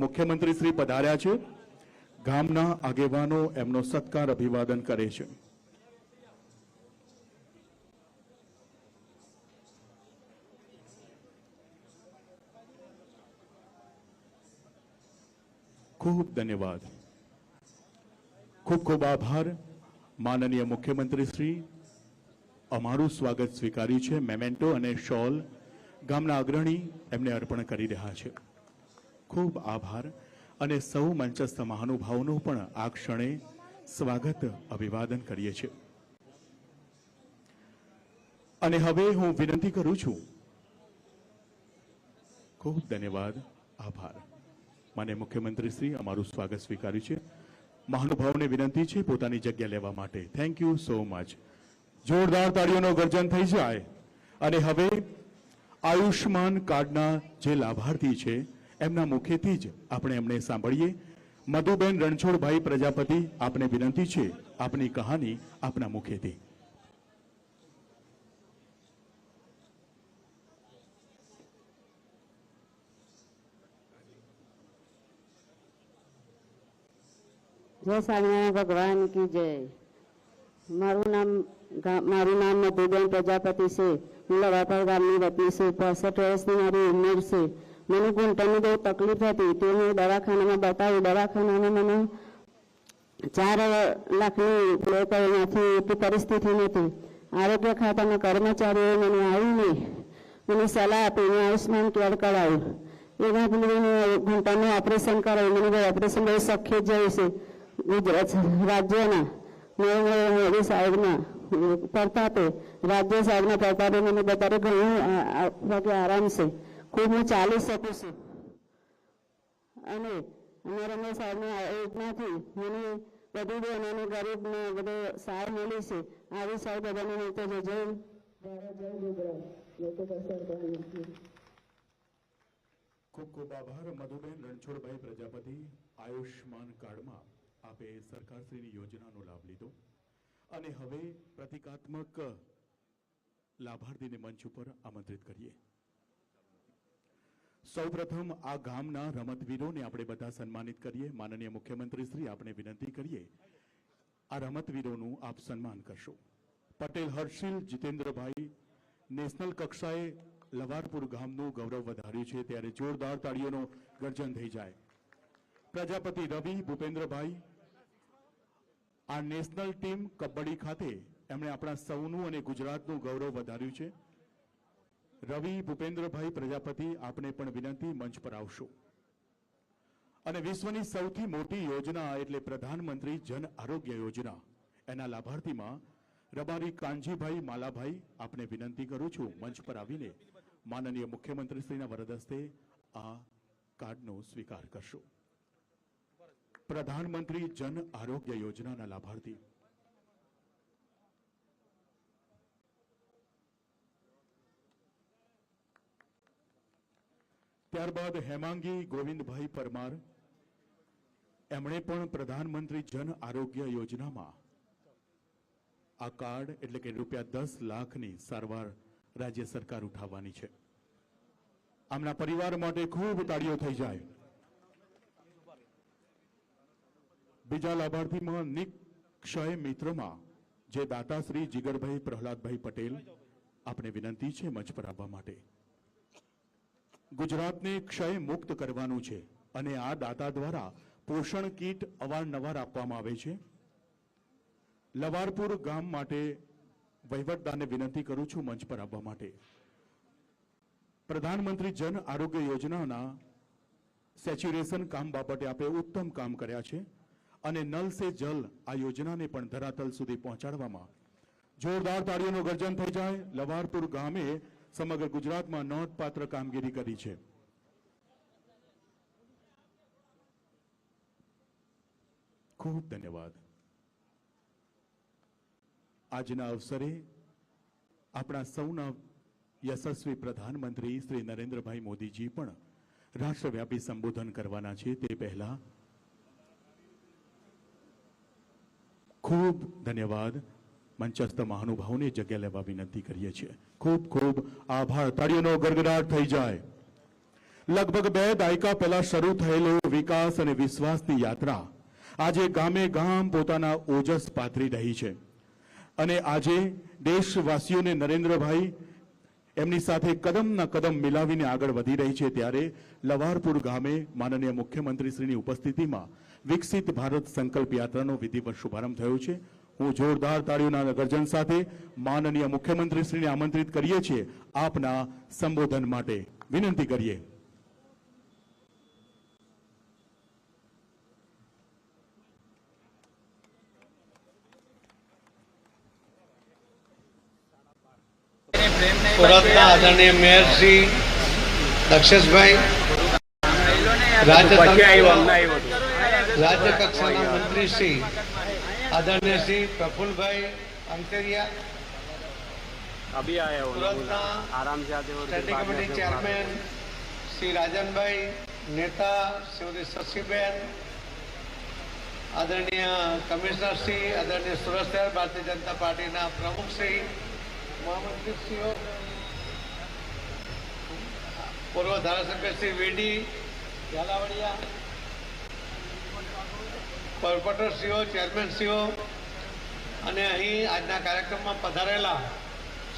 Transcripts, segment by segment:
મુખ્યમંત્રી શ્રી પધાર્યા છે। ગામના આગેવાનો એમનો સત્કાર અભિવાદન કરે છે। ખૂબ ધન્યવાદ। ખૂબ ખૂબ આભાર। માનનીય મુખ્યમંત્રી શ્રી અમારું સ્વાગત સ્વીકાર્યું છે। મેમેન્ટો અને શોલ ગામના અગ્રણી એમને અર્પણ કરી રહ્યા છે। ખૂબ આભાર। અને સૌ મંચસ્થ મહાનુભાવોનું પણ આ ક્ષણે સ્વાગત અભિવાદન કરીએ છીએ। અને હવે હું વિનંતી કરું છું। ખૂબ ધન્યવાદ, આભાર। માનનીય મુખ્યમંત્રી શ્રી અમારું સ્વાગત સ્વીકાર્યું છે। મહાનુભાવોને વિનંતી છે પોતાની જગ્યા લેવા માટે। Thank you so much. જોરદાર તાળીઓનો ગર્જન થઈ જાય। અને હવે આયુષ્માન કાર્ડના જે લાભાર્થી છે એમના મુખેથી જ આપણે એમને સાંભળીએ। મધુબેન રણછોડભાઈ પ્રજાપતિ, આપને વિનંતી છે આપની કહાની આપના મુખેથી। जय स्वामिनारायण भगवान की जय। मारू नाम मधुबेन प्रजापति से। हूँ लवापर गामनी वती से। 65 वर्षनी मारी उमर से। मैंने घूंटणनी बहुत तकलीफ थी तो हूँ दवाखाना में बताव्યું। दवाखाना में मैंने 4 लाखनी एटली परिस्थिति नहीं। आरोग्य खाता में कर्मचारी मैंने आवीने मैंने सलाह आपी। मैं आयुष्मान कार्ड कराव्યું। एना घूंटा में ऑपरेशन कराव्યું। मैंने ऑपरेशन बहुत सख्त જાય છે। गुजरात राज्यना नरेंद्र मोदी साहेब प्रतापे राज्य साहेब प्रतापे मैंने बताया घणું आराम से खूब मैं चाली सकूँ छूं। नरेंद्र साहेब योजना थी मैंने बधी बहनों गरीब ने बधे सहाय मिली से। આવી સહાય બધાને મળતો છે। જય જય ગુજરાત। ખૂબ ખૂબ આભાર મધુબેન રણછોડભાઈ પ્રજાપતિ। આયુષ્માન કાર્ડમાં આપે સરકારશ્રીની યોજનાનો લાભ લીધો અને હવે પ્રતિકાત્મક લાભાર્થીને મંચ ઉપર આમંત્રિત કરીએ। સૌપ્રથમ આ ગામના રમતવીરોને આપણે બધા સન્માનિત કરીએ। માનનીય મુખ્યમંત્રી શ્રી આપણે વિનંતી કરીએ આ રમતવીરોનું આપ સન્માન કરશો। પટેલ હર્ષિલ જીતેન્દ્રભાઈ નેશનલ કક્ષાએ લવારપુર ગામનું ગૌરવ વધાર્યું છે ત્યારે જોરદાર તાળીઓનો ગર્જન થઈ જાય। પ્રજાપતિ રવિ ભૂપેન્દ્રભાઈ આ નેશનલ ટીમ કબડ્ડી ખાતે એમણે આપણા સૌનું અને ગુજરાતનું ગૌરવ વધાર્યું છે। રવિ ભૂપેન્દ્રભાઈ પ્રજાપતિ આપને પણ વિનંતી મંચ પર આવશો। અને વિશ્વની સૌથી મોટી યોજના એટલે પ્રધાનમંત્રી જન આરોગ્ય યોજના એના લાભાર્થીમાં રબારી કાનજીભાઈ માલાભાઈ આપને વિનંતી કરું છું મંચ પર આવીને માનનીય મુખ્યમંત્રીશ્રીના વરદ હસ્તે આ કાર્ડનો સ્વીકાર કરશો। પ્રધાનમંત્રી જન આરોગ્ય યોજનાના લાભાર્થી ત્યારબાદ હેમાંગી ગોવિંદભાઈ પરમાર એમણે પણ પ્રધાનમંત્રી જન આરોગ્ય યોજનામાં આ કાર્ડ એટલે કે ₹10 લાખની સારવાર રાજ્ય સરકાર ઉઠાવવાની છે। આમના પરિવાર માટે ખૂબ તાળીઓ થઈ જાય। બીજા લાભાર્થીમાં નિક્ષય મિત્રમાં જે દાતાશ્રી જીગરભાઈ પ્રહલાદભાઈ પટેલ આપને વિનંતી છે મંચ પર આવવા માટે। ગુજરાતને ક્ષય મુક્ત કરવાનું છે અને આ દાતા દ્વારા પોષણ કીટ અવારનવાર આપવામાં આવે છે। લવારપુર ગામ માટે વહીવટદારને વિનંતી કરું છું મંચ પર આવવા માટે। પ્રધાનમંત્રી જન આરોગ્ય યોજનાના સેચ્યુરેશન કામ બાબતે આપે ઉત્તમ કામ કર્યા છે અને નલ સે જલ આ યોજનાને પણ ધરાતલ સુધી પહોંચાડવામાં જોરદાર તાળીઓનો ગર્જન થઈ જાય। લવારપુર ગામે સમગ્ર ગુજરાતમાં નોંધપાત્ર કામગીરી કરી છે। ખૂબ ધન્યવાદ। આજના અવસરે આપણા સૌના યશસ્વી પ્રધાનમંત્રી શ્રી નરેન્દ્રભાઈ મોદીજી પણ રાષ્ટ્રવ્યાપી સંબોધન કરવાના છે। તે પહેલા ખૂબ ધન્યવાદ। મંચસ્થ મહાનુભાવોને જગ્યા લેવા વિનંતી કરીએ છીએ। ખૂબ ખૂબ આભાર। તાળીઓનો ગડગડાટ થઈ જાય। લગભગ 2 દાયકા પહેલા શરૂ થયેલો વિકાસ અને વિશ્વાસની યાત્રા આજે ગામે ગામ પોતાના ઓજસ પાથરી રહી છે અને આજે દેશવાસીઓને નરેન્દ્રભાઈ એમની સાથે કદમના કદમ મિલાવીને આગળ વધી રહી છે ત્યારે લવારપુર ગામે માનનીય મુખ્યમંત્રીશ્રીની ઉપસ્થિતિમાં વિકસિત ભારત સંકલ્પ યાત્રાનો વિધિવત શુભારંભ થયો છે। હું જોરદાર તાળીઓના ગર્જન સાથે માનનીય મુખ્યમંત્રીશ્રીને આમંત્રિત કરીએ છીએ આપના સંબોધન માટે વિનંતી કરીએ। સુરતના આદરણીય મેયર શ્રી દક્ષેશભાઈ, રાજ્ય કક્ષાના મંત્રી શ્રી આદરણીય શ્રી પ્રફુલ્લભાઈ અંતરિયા, સુરતના સ્ટેન્ડિંગ કમિટી ચેરમેન શ્રી રાજનભાઈ, નેતા શ્રીમતી શશીબેન, આદરણીય કમિશનર શ્રી, આદરણીય સુરત શહેર ભારતીય જનતા પાર્ટીના પ્રમુખ શ્રી, મહામંત્રીશ્રીઓ, પૂર્વ ધારાસભ્ય શ્રી વેડી ઝાલાવાડિયા, કોર્પોરેટરશ્રીઓ, ચેરમેનશ્રીઓ અને અહીં આજના કાર્યક્રમમાં પધારેલા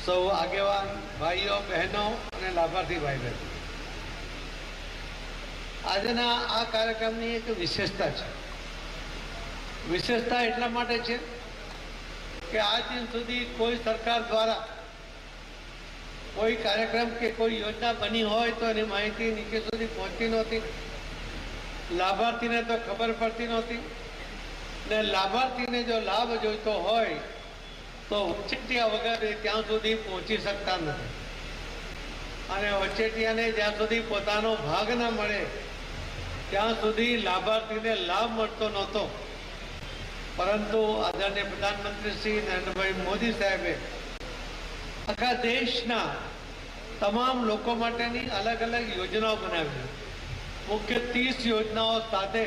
સૌ આગેવાન ભાઈઓ બહેનો અને લાભાર્થી ભાઈ બહેનો, આજના આ કાર્યક્રમની એક વિશેષતા છે। વિશેષતા એટલા માટે છે કે આજ દિન સુધી કોઈ સરકાર દ્વારા કોઈ કાર્યક્રમ કે કોઈ યોજના બની હોય તો એની માહિતી નીચે સુધી પહોંચતી નહોતી, લાભાર્થીને તો ખબર પડતી નહોતી ને લાભાર્થીને જો લાભ જોઈતો હોય તો વચેટિયા વગર ત્યાં સુધી પહોંચી શકતા નથી અને વચેટિયાને જ્યાં સુધી પોતાનો ભાગ ન મળે ત્યાં સુધી લાભાર્થીને લાભ મળતો નહોતો। પરંતુ આદરણીય પ્રધાનમંત્રી શ્રી નરેન્દ્રભાઈ મોદી સાહેબે આખા દેશના તમામ લોકો માટેની અલગ અલગ યોજનાઓ બનાવી, મુખ્ય 30 યોજનાઓ સાથે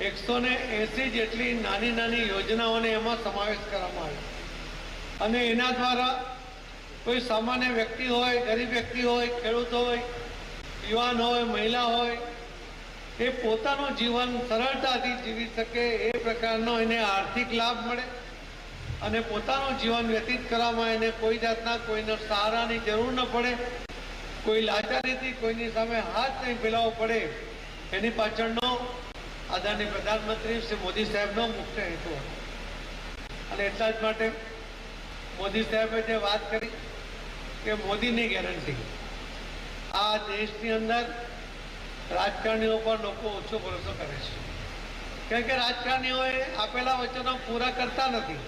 180 જેટલી નાની નાની યોજનાઓને એમાં સમાવેશ કરવામાં આવ્યો અને એના દ્વારા કોઈ સામાન્ય વ્યક્તિ હોય, ગરીબ વ્યક્તિ હોય, ખેડૂત હોય, યુવાન હોય, મહિલા હોય, એ પોતાનું જીવન સરળતાથી જીવી શકે એ પ્રકારનો એને આર્થિક લાભ મળે અને પોતાનું જીવન વ્યતીત કરવામાં એને કોઈ જાતના કોઈનો સહારાની જરૂર ન પડે, કોઈ લાચારીથી કોઈની સામે હાથ નહીં ફેલાવવો પડે, એની પાછળનો આદરણીય પ્રધાનમંત્રી શ્રી મોદી સાહેબનો મુખ્ય હેતુ હતો। અને એટલા જ માટે મોદી સાહેબે જે વાત કરી કે મોદીની ગેરંટી, આ દેશની અંદર રાજકારણીઓ પર લોકો ઓછો ભરોસો કરે છે કારણ કે રાજકારણીઓએ આપેલા વચનો પૂરા કરતા નથી।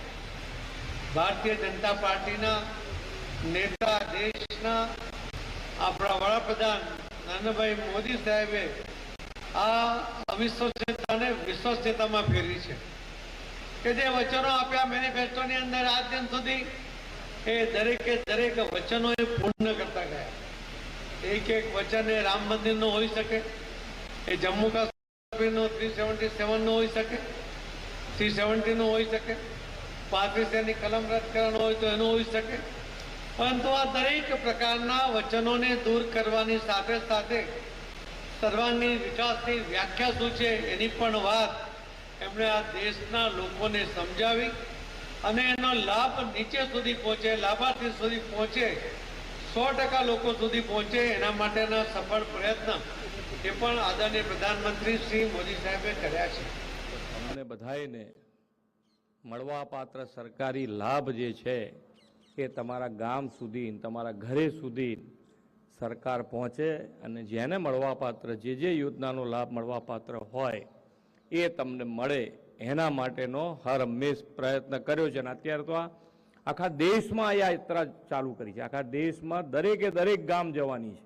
ભારતીય જનતા પાર્ટીના નેતા, દેશના આપણા વડાપ્રધાન નરેન્દ્રભાઈ મોદી સાહેબે આ અવિશ્વસનીયતાને વિશ્વસનીયતામાં ફેરવી છે કે જે વચનો આપ્યા મેનિફેસ્ટોની અંદર આજ દિન સુધી એ દરેકે દરેક વચનો એ પૂર્ણ કરતા ગયા। એક એક વચન એ રામ મંદિરનો હોઈ શકે, એ જમ્મુ કાશ્મીરનો 377નો હોઈ શકે, 370નો હોઈ શકે, 35 કલમ રદ કરવાનો હોય તો એનો હોઈ શકે, પરંતુ આ દરેક પ્રકારના વચનોને દૂર કરવાની સાથે સાથે સર્વાંગીણ વિકાસની વ્યાખ્યા શું છે એની પણ વાત એમણે આ દેશના લોકોને સમજાવી અને એનો લાભ નીચે સુધી પહોંચે, લાભાર્થી સુધી પહોંચે, 100% લોકો સુધી પહોંચે એના માટેના સફળ પ્રયત્ન એ પણ આદરણીય પ્રધાનમંત્રી શ્રી મોદી સાહેબે કર્યા છે। અમને બધાને મળવાપાત્ર સરકારી લાભ જે છે એ તમારા ગામ સુધી, તમારા ઘરે સુધી સરકાર પહોંચે અને જેને મળવાપાત્ર જે યોજનાનો લાભ મળવાપાત્ર હોય એ તમને મળે એના માટેનો હર હંમેશ પ્રયત્ન કર્યો છે। અને અત્યારે તો આખા દેશમાં આ યાત્રા ચાલુ કરી છે, આખા દેશમાં દરેકે દરેક ગામ જવાની છે।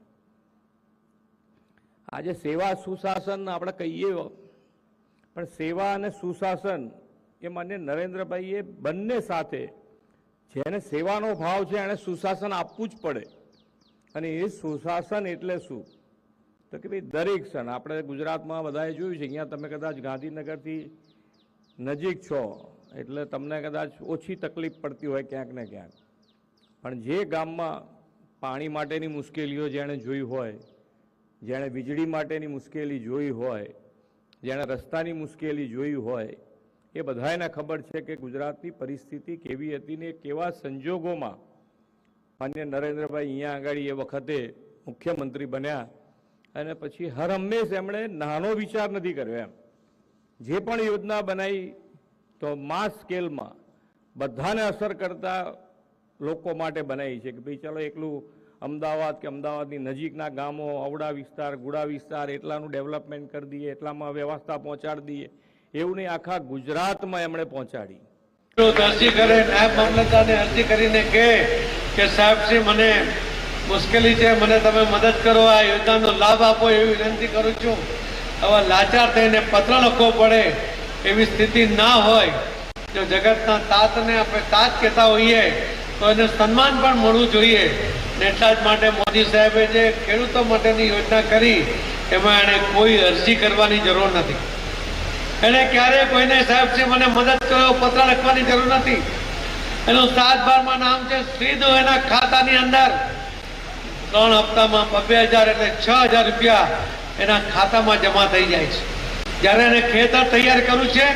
આજે સેવા સુશાસન આપણે કહીએ પણ સેવા અને સુશાસન એ માન્ય નરેન્દ્રભાઈએ બંને સાથે, જેને સેવાનો ભાવ છે એને સુશાસન આપવું જ પડે। અને એ સુશાસન એટલે શું તો કે ભાઈ દરેક ક્ષણ આપણે ગુજરાતમાં બધાએ જોયું છે, અહીંયા તમે કદાચ ગાંધીનગરથી નજીક છો એટલે તમને કદાચ ઓછી તકલીફ પડતી હોય ક્યાંક ને ક્યાંક, પણ જે ગામમાં પાણી માટેની મુશ્કેલીઓ જેણે જોઈ હોય, જેણે વીજળી માટેની મુશ્કેલી જોઈ હોય, જેણે રસ્તાની મુશ્કેલી જોઈ હોય, એ બધાને ખબર છે કે ગુજરાતની પરિસ્થિતિ કેવી હતી ને કેવા સંજોગોમાં માન્ય નરેન્દ્રભાઈ અહીંયા આગળ એ વખતે મુખ્યમંત્રી બન્યા અને પછી હર હંમેશ એમણે નાનો વિચાર નથી કર્યો. એમ જે પણ યોજના બનાવી તો માસ સ્કેલમાં બધાને અસર કરતા લોકો માટે બનાવી છે કે ભાઈ ચાલો એકલું અમદાવાદ કે અમદાવાદની નજીકના ગામો, અવડા વિસ્તાર, ગુડા વિસ્તાર એટલાનું ડેવલપમેન્ટ કરી દઈએ, એટલામાં વ્યવસ્થા પહોંચાડી દઈએ, એવું નહીં, આખા ગુજરાતમાં એમણે પહોંચાડી. અરજી કરે, નાયબ મામલતદારને અરજી કરીને કે સાહેબશ્રી મને મુશ્કેલી છે, મને તમે મદદ કરો, આ યોજનાનો લાભ આપો એવી વિનંતી કરું છું. હવે લાચાર થઈને પત્ર લખવો પડે એવી સ્થિતિ ના હોય. જો જગતના તાતને આપણે તાત કહેતા હોઈએ તો એને સન્માન પણ મળવું જોઈએ. એટલા જ માટે મોદી સાહેબે જે ખેડૂતો માટેની યોજના કરી એમાં એને કોઈ અરજી કરવાની જરૂર નથી. એને ક્યારેય કોઈને સાહેબશ્રી મને મદદ કરો પત્ર લખવાની જરૂર નથી. એનું 7/12 નામ છે, સીધું એના ખાતાની અંદર 3 હપ્તામાં 2000 એટલે 6000 રૂપિયા એના ખાતામાં જમા થઈ જાય છે. જ્યારે એને ખેતર તૈયાર કરવું છે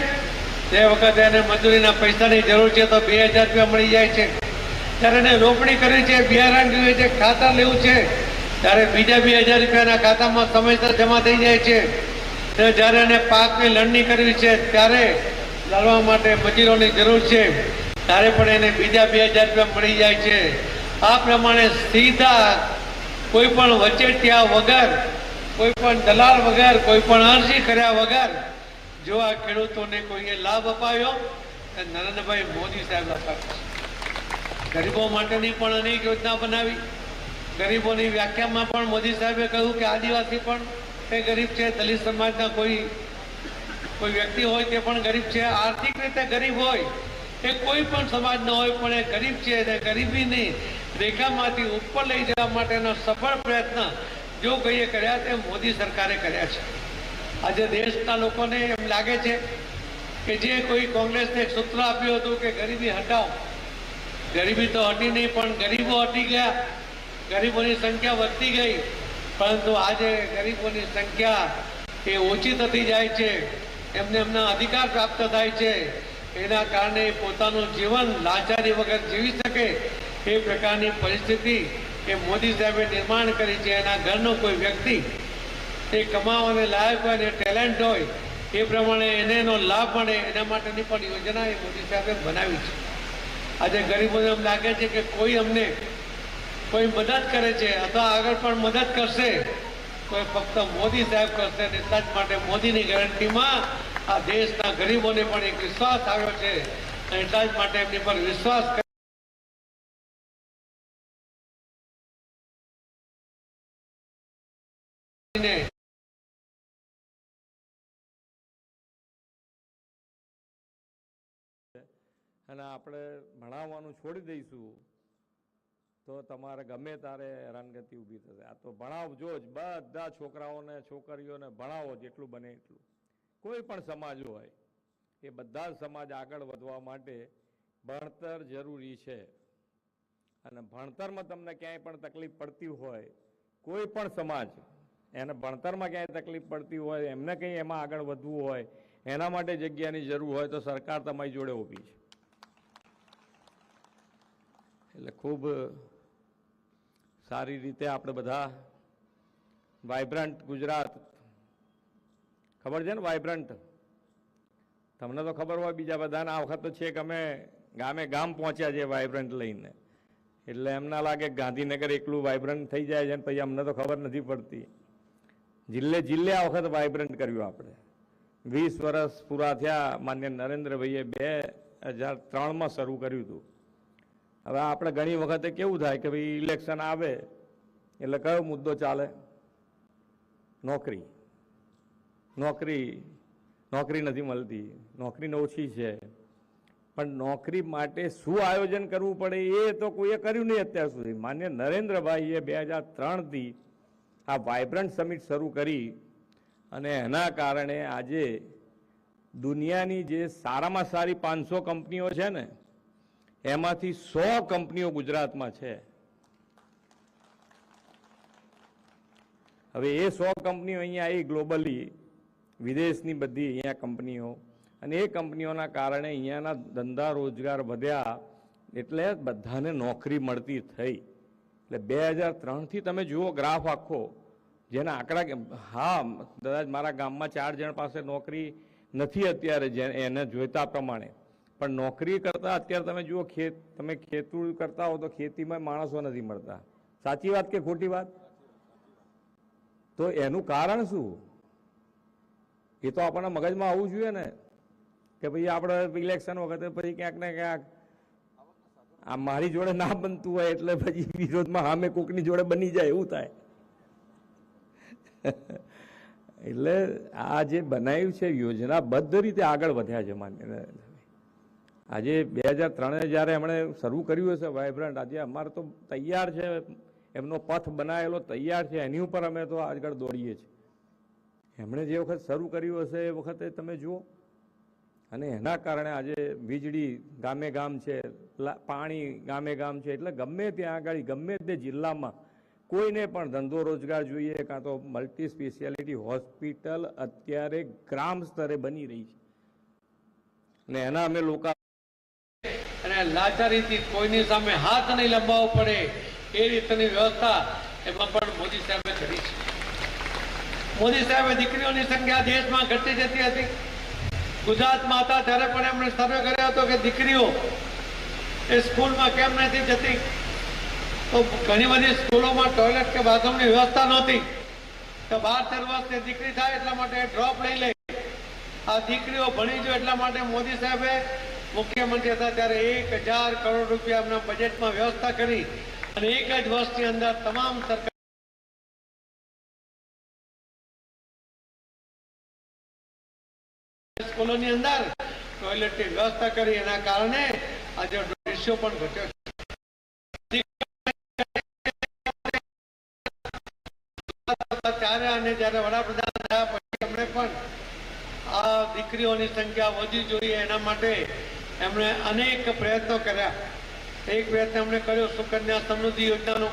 તે વખતે એને મજૂરીના પૈસાની જરૂર છે તો 2000 રૂપિયા મળી જાય છે. જ્યારે એને રોપણી કરવી છે, બિયારણ જોઈએ છે, ખાતર લેવું છે ત્યારે બીજા 2000 રૂપિયાના ખાતામાં સમયસર જમા થઈ જાય છે. જ્યારે એને પાકની લણણી કરવી છે ત્યારે લાવવા માટે મજૂરોની જરૂર છે ત્યારે પણ એને બીજા 2000 રૂપિયા મળી જાય છે. આ પ્રમાણે સીધા કોઈ પણ વચેટિયા વગર, કોઈ પણ દલાલ વગર, કોઈ પણ અરજી કર્યા વગર જો આ ખેડૂતોને કોઈએ લાભ અપાયો તો નરેન્દ્રભાઈ મોદી સાહેબ અપાવ્યો. ગરીબો માટેની પણ અનેક યોજના બનાવી. ગરીબોની વ્યાખ્યામાં પણ મોદી સાહેબે કહ્યું કે આદિવાસી પણ એ ગરીબ છે, દલિત સમાજના કોઈ વ્યક્તિ હોય તે પણ ગરીબ છે. આર્થિક રીતે ગરીબ હોય એ કોઈ પણ સમાજનો હોય પણ એ ગરીબ છે અને ગરીબીની રેખામાંથી ઉપર લઈ જવા માટેનો સફળ પ્રયત્ન જો કોઈએ કર્યા તે મોદી સરકારે કર્યા છે. આજે દેશના લોકોને એમ લાગે છે કે જે કોઈ કોંગ્રેસને એક સૂત્ર આપ્યું હતું કે ગરીબી હટાવો, ગરીબી તો હટી નહીં પણ ગરીબો હટી ગયા, ગરીબોની સંખ્યા વધતી ગઈ. પરંતુ આજે ગરીબોની સંખ્યા એ ઓછી થતી જાય છે, એમને એમના અધિકાર પ્રાપ્ત થાય છે. એના કારણે પોતાનું જીવન લાચારી વગર જીવી શકે એ પ્રકારની પરિસ્થિતિ એ મોદી સાહેબે નિર્માણ કરી છે. એના ઘરનો કોઈ વ્યક્તિ એ કમાવાને લાયક હોય અને ટેલેન્ટ હોય એ પ્રમાણે એને એનો લાભ મળે એના માટેની પણ યોજના એ મોદી સાહેબે બનાવી છે. આજે ગરીબોને એમ લાગે છે કે કોઈ અમને કોઈ મદદ કરે છે અથવા આગળ પણ મદદ કરશે તો ફક્ત મોદી સાહેબ કરશે. એટલા જ માટે મોદીની ગેરંટીમાં આ દેશના ગરીબોને પણ એક વિશ્વાસ આવ્યો છે અને એટલા જ માટે એમની પર વિશ્વાસ કરીને અને આપણે ભણાવવાનું છોડી દઈશું તો તમારે ગમે ત્યારે હેરાનગતિ ઊભી થશે. આ તો ભણાવજો જ, બધા છોકરાઓને છોકરીઓને ભણાવો જેટલું બને એટલું. કોઈ પણ સમાજ હોય એ બધા જ સમાજ આગળ વધવા માટે ભણતર જરૂરી છે. અને ભણતરમાં તમને ક્યાંય પણ તકલીફ પડતી હોય, કોઈ પણ સમાજ એને ભણતરમાં ક્યાંય તકલીફ પડતી હોય, એમને કંઈ એમાં આગળ વધવું હોય, એના માટે જગ્યાની જરૂર હોય તો સરકાર તમારી જોડે ઊભી છે. એટલે ખૂબ સારી રીતે આપણે બધા વાઇબ્રન્ટ ગુજરાત, ખબર છે ને વાઇબ્રન્ટ? તમને તો ખબર હોય, બીજા બધાને આ વખત તો છે કે અમે ગામે ગામ પહોંચ્યા છે વાઇબ્રન્ટ લઈને. એટલે એમ ના લાગે ગાંધીનગર એકલું વાઇબ્રન્ટ થઈ જાય છે ને પછી અમને તો ખબર નથી પડતી. જિલ્લે જિલ્લે આ વખત વાઇબ્રન્ટ કર્યું આપણે. 20 વર્ષ પૂરા થયા, માન્ય નરેન્દ્રભાઈએ 2003માં શરૂ કર્યું હતું. હવે આપણે ઘણી વખતે કેવું થાય કે ભાઈ ઇલેક્શન આવે એટલે કયો મુદ્દો ચાલે? નોકરી. નોકરી નથી મળતી, નોકરી ઓછી છે. પણ નોકરી માટે શું આયોજન કરવું પડે એ તો કોઈએ કર્યું નહીં અત્યાર સુધી. માન્ય નરેન્દ્રભાઈએ 2003થી આ વાઇબ્રન્ટ સમિટ શરૂ કરી અને એના કારણે આજે દુનિયાની જે સારામાં સારી 500 કંપનીઓ છે ને એમાંથી 100 કંપનીઓ ગુજરાતમાં છે. હવે એ 100 કંપનીઓ અહીંયા આવી ગ્લોબલી, વિદેશની બધી અહીંયા કંપનીઓ, અને એ કંપનીઓના કારણે અહીંયાના ધંધા રોજગાર વધ્યા, એટલે બધાને નોકરી મળતી થઈ. એટલે 2003થી તમે જુઓ ગ્રાફ આખો, જેના આંકડા, હા કદાચ મારા ગામમાં 4 જણ પાસે નોકરી નથી અત્યારે એને જોઈતા પ્રમાણે, પણ નોકરી કરતા અત્યારે તમે જુઓ તમે ખેતૂર કરતા હો તો ખેતીમાં માણસો નથી મળતા. સાચી વાત કે ખોટી વાત? તો એનું કારણ શું? એ તો આપણા મગજમાં આવવું જોઈએ ને કે ભાઈ આપણે ઇલેક્શન વખતે પછી ક્યાંક ને ક્યાંક આ મારી જોડે ના બનતું હોય એટલે પછી વિરોધમાં સામે કોકની જોડે બની જાય એવું થાય. એટલે આ જે બનાવ્યું છે યોજનાબદ્ધ રીતે આગળ વધ્યા છે. માન્ય આજે 2003 જ્યારે એમણે શરૂ કર્યું હશે વાઇબ્રન્ટ, આજે અમારે તો તૈયાર છે, એમનો પથ બનાવેલો તૈયાર છે, એની ઉપર અમે તો આગળ દોડીએ છીએ. એમણે જે વખત શરૂ કર્યું હશે એ વખતે તમે જુઓ, અને એના કારણે આજે વીજળી ગામે ગામ છે, પાણી ગામે ગામ છે. એટલે ગમે ત્યાં આગળ ગમે તે જિલ્લામાં કોઈને પણ ધંધો રોજગાર જોઈએ, કાં તો મલ્ટી સ્પેશિયાલિટી હોસ્પિટલ અત્યારે ગ્રામ સ્તરે બની રહી છે. અને એના અમે લોકો અને લાચારીથી કોઈની સામે હાથ નહીં લંબાવવો પડે એ રીતની વ્યવસ્થા એમાં પણ મોદી સાહેબે કરી છે. મોદી સાહેબે દીકરીઓની સંખ્યા દેશમાં ઘટી જતી હતી. ગુજરાતમાં હતા ત્યારે પણ એમણે સર્વે કર્યો હતો કે દીકરીઓ એ સ્કૂલમાં કેમ નથી જતી, તો ઘણી બધી સ્કૂલોમાં ટોયલેટ કે બાથરૂમની વ્યવસ્થા નહોતી. તો 12-13 વર્ષની દીકરી થાય એટલા માટે ડ્રોપ લઈ લે. આ દીકરીઓ ભણી જો એટલા માટે મોદી સાહેબે મુખ્યમંત્રી હતા ત્યારે 1000 કરોડ રૂપિયા એમના બજેટમાં વ્યવસ્થા કરી, અને એક જ વર્ષની અંદર તમામ સરકાર સ્કૂલોની અંદર ટોયલેટની વ્યવસ્થા કરી. એના કારણે આજે રેશિયો પણ ઘટ્યો છે. ત્યારે અને જ્યારે વડાપ્રધાન થયા પછી એમણે પણ આ દીકરીઓની સંખ્યા વધવી જોઈએ એના માટે એમણે અનેક પ્રયત્નો કર્યા. એક પ્રયત્ન એમણે કર્યો સુકન્યા સમૃદ્ધિ યોજનાનો.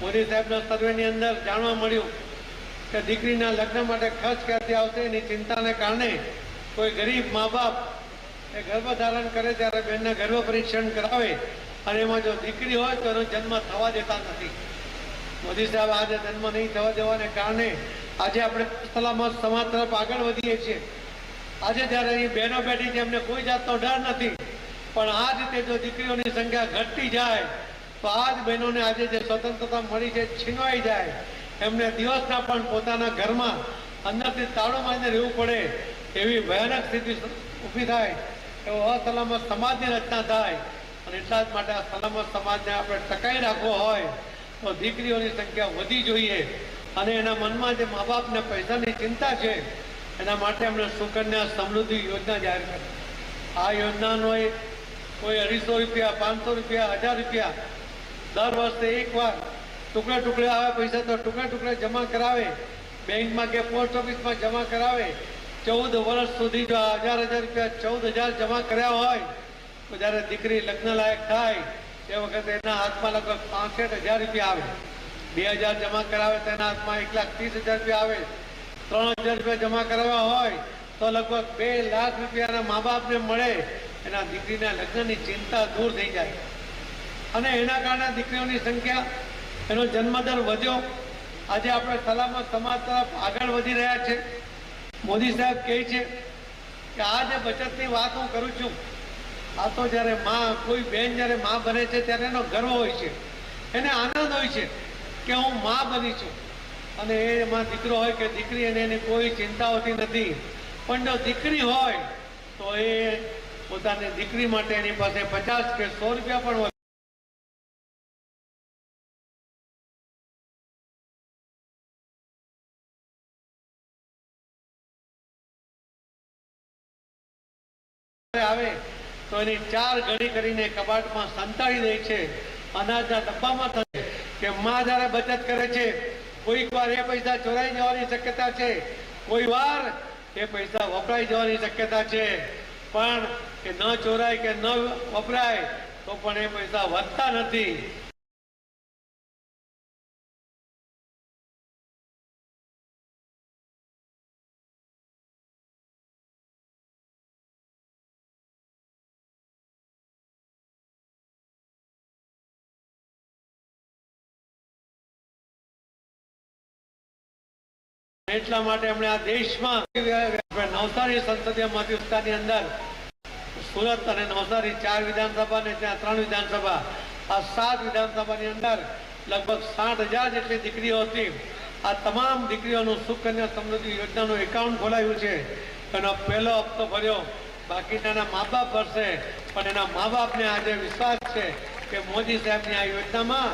મોદી સાહેબના સર્વેની અંદર જાણવા મળ્યું કે દીકરીના લગ્ન માટે ખર્ચ ક્યાંથી આવશે એની ચિંતાને કારણે કોઈ ગરીબ મા બાપ એ ગર્ભધારણ કરે ત્યારે બહેનના ગર્ભ પરીક્ષણ કરાવે, અને એમાં જો દીકરી હોય તો એનો જન્મ થવા દેતા નથી. મોદી સાહેબ આજે જન્મ નહીં થવા દેવાને કારણે આજે આપણે સલામત સમાજ તરફ આગળ વધીએ છીએ. આજે જ્યારે અહીં બહેનો બેઠી છે એમને કોઈ જાતનો ડર નથી, પણ આ રીતે જો દીકરીઓની સંખ્યા ઘટતી જાય તો આ જ બહેનોને આજે જે સ્વતંત્રતા મળી છે છીનવાઈ જાય. એમને દિવસના પણ પોતાના ઘરમાં અંદરથી તાળું મારીને રહેવું પડે એવી ભયાનક સ્થિતિ ઊભી થાય, એવો અસલામત સમાજની રચના થાય. અને એટલા જ માટે આ સલામત સમાજને આપણે ટકાવી રાખવો હોય તો દીકરીઓની સંખ્યા વધી જોઈએ. અને એના મનમાં જે મા બાપને પૈસાની ચિંતા છે એના માટે એમણે સુકન્યા સમૃદ્ધિ યોજના જાહેર કરી. આ યોજનાનો કોઈ 250 રૂપિયા, 500 રૂપિયા, 1000 રૂપિયા દર વર્ષે એકવાર ટુકડે ટુકડે આવે પૈસા તો ટુકડે ટુકડે જમા કરાવે, બેંકમાં કે પોસ્ટ ઓફિસમાં જમા કરાવે. 14 વર્ષ સુધી જો 1000 રૂપિયા 14,000 જમા કર્યા હોય તો જ્યારે દીકરી લગ્ન લાયક થાય એ વખતે એના હાથમાં લગભગ 65,000 રૂપિયા આવે. 2000 જમા કરાવે તો એના હાથમાં 1,30,000 રૂપિયા આવે. 3,000 રૂપિયા જમા કરાવ્યા હોય તો લગભગ 2 લાખ રૂપિયાના મા બાપને મળે. એના દીકરીના લગ્નની ચિંતા દૂર થઈ જાય, અને એના કારણે દીકરીઓની સંખ્યા, એનો જન્મદર વધ્યો. આજે આપણે સલામત સમાજ તરફ આગળ વધી રહ્યા છે. મોદી સાહેબ કહે છે કે આ જે બચતની વાત હું કરું છું, આ તો જ્યારે કોઈ બહેન જ્યારે માં બને છે ત્યારે એનો ગર્વ હોય છે, એને આનંદ હોય છે કે હું માં બની છું. અને એમાં દીકરો હોય કે દીકરી એને એની કોઈ ચિંતા હોતી નથી. પણ જો દીકરી હોય તો એ પોતાની દીકરી માટે એની પાસે 50 કે 100 રૂપિયા પણ હોય. આવે તો એની 4 ઘડી કરીને કબાટમાં સંતાડી દે છે, અનાજના ડબ્બામાં થશે. કે માં જ્યારે બચત કરે છે, કોઈક વાર એ પૈસા ચોરાઈ જવાની શક્યતા છે, કોઈ વાર એ પૈસા વપરાઈ જવાની શક્યતા છે, પણ કે ન ચોરાય કે ન વપરાય તો પણ એ પૈસા વધતા નથી. એટલા માટે એમણે આ દેશમાં નવસારી સંસદીય મત વિસ્તારની અંદર સુરત અને નવસારી 4 વિધાનસભા ને ત્યાં 3 વિધાનસભા, આ 7 વિધાનસભાની અંદર લગભગ 60,000 જેટલી દીકરીઓ હતી. આ તમામ દીકરીઓનું સુકન્યા સમૃદ્ધિ યોજનાનું એકાઉન્ટ ખોલાવ્યું છે. એનો પહેલો હપ્તો ભર્યો, બાકીના મા બાપ ભરશે. પણ એના મા બાપને આજે વિશ્વાસ છે કે મોદી સાહેબની આ યોજનામાં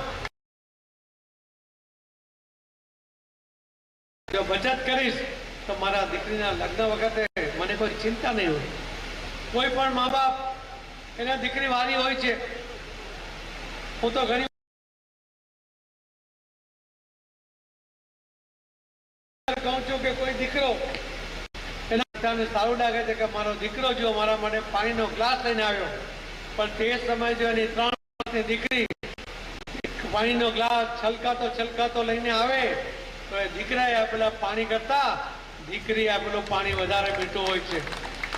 જો બચત કરીશ તો મારા દીકરીના લગ્ન વખતે મને કોઈ ચિંતા નહીં હોય. કોઈ પણ મા બાપ એના દીકરી વારી હોય છે. હું તો ઘણી કહું છું કે કોઈ દીકરો એના પિતાને સારું લાગે છે કે મારો દીકરો જો મારા માટે પાણીનો ગ્લાસ લઈને આવ્યો, પણ તે સમય જો એની 3 વર્ષની દીકરી પાણીનો ગ્લાસ છલકાતો લઈને આવે તો એ દીકરાએ આપેલા પાણી કરતા દીકરી આપેલું પાણી વધારે મીઠું હોય છે.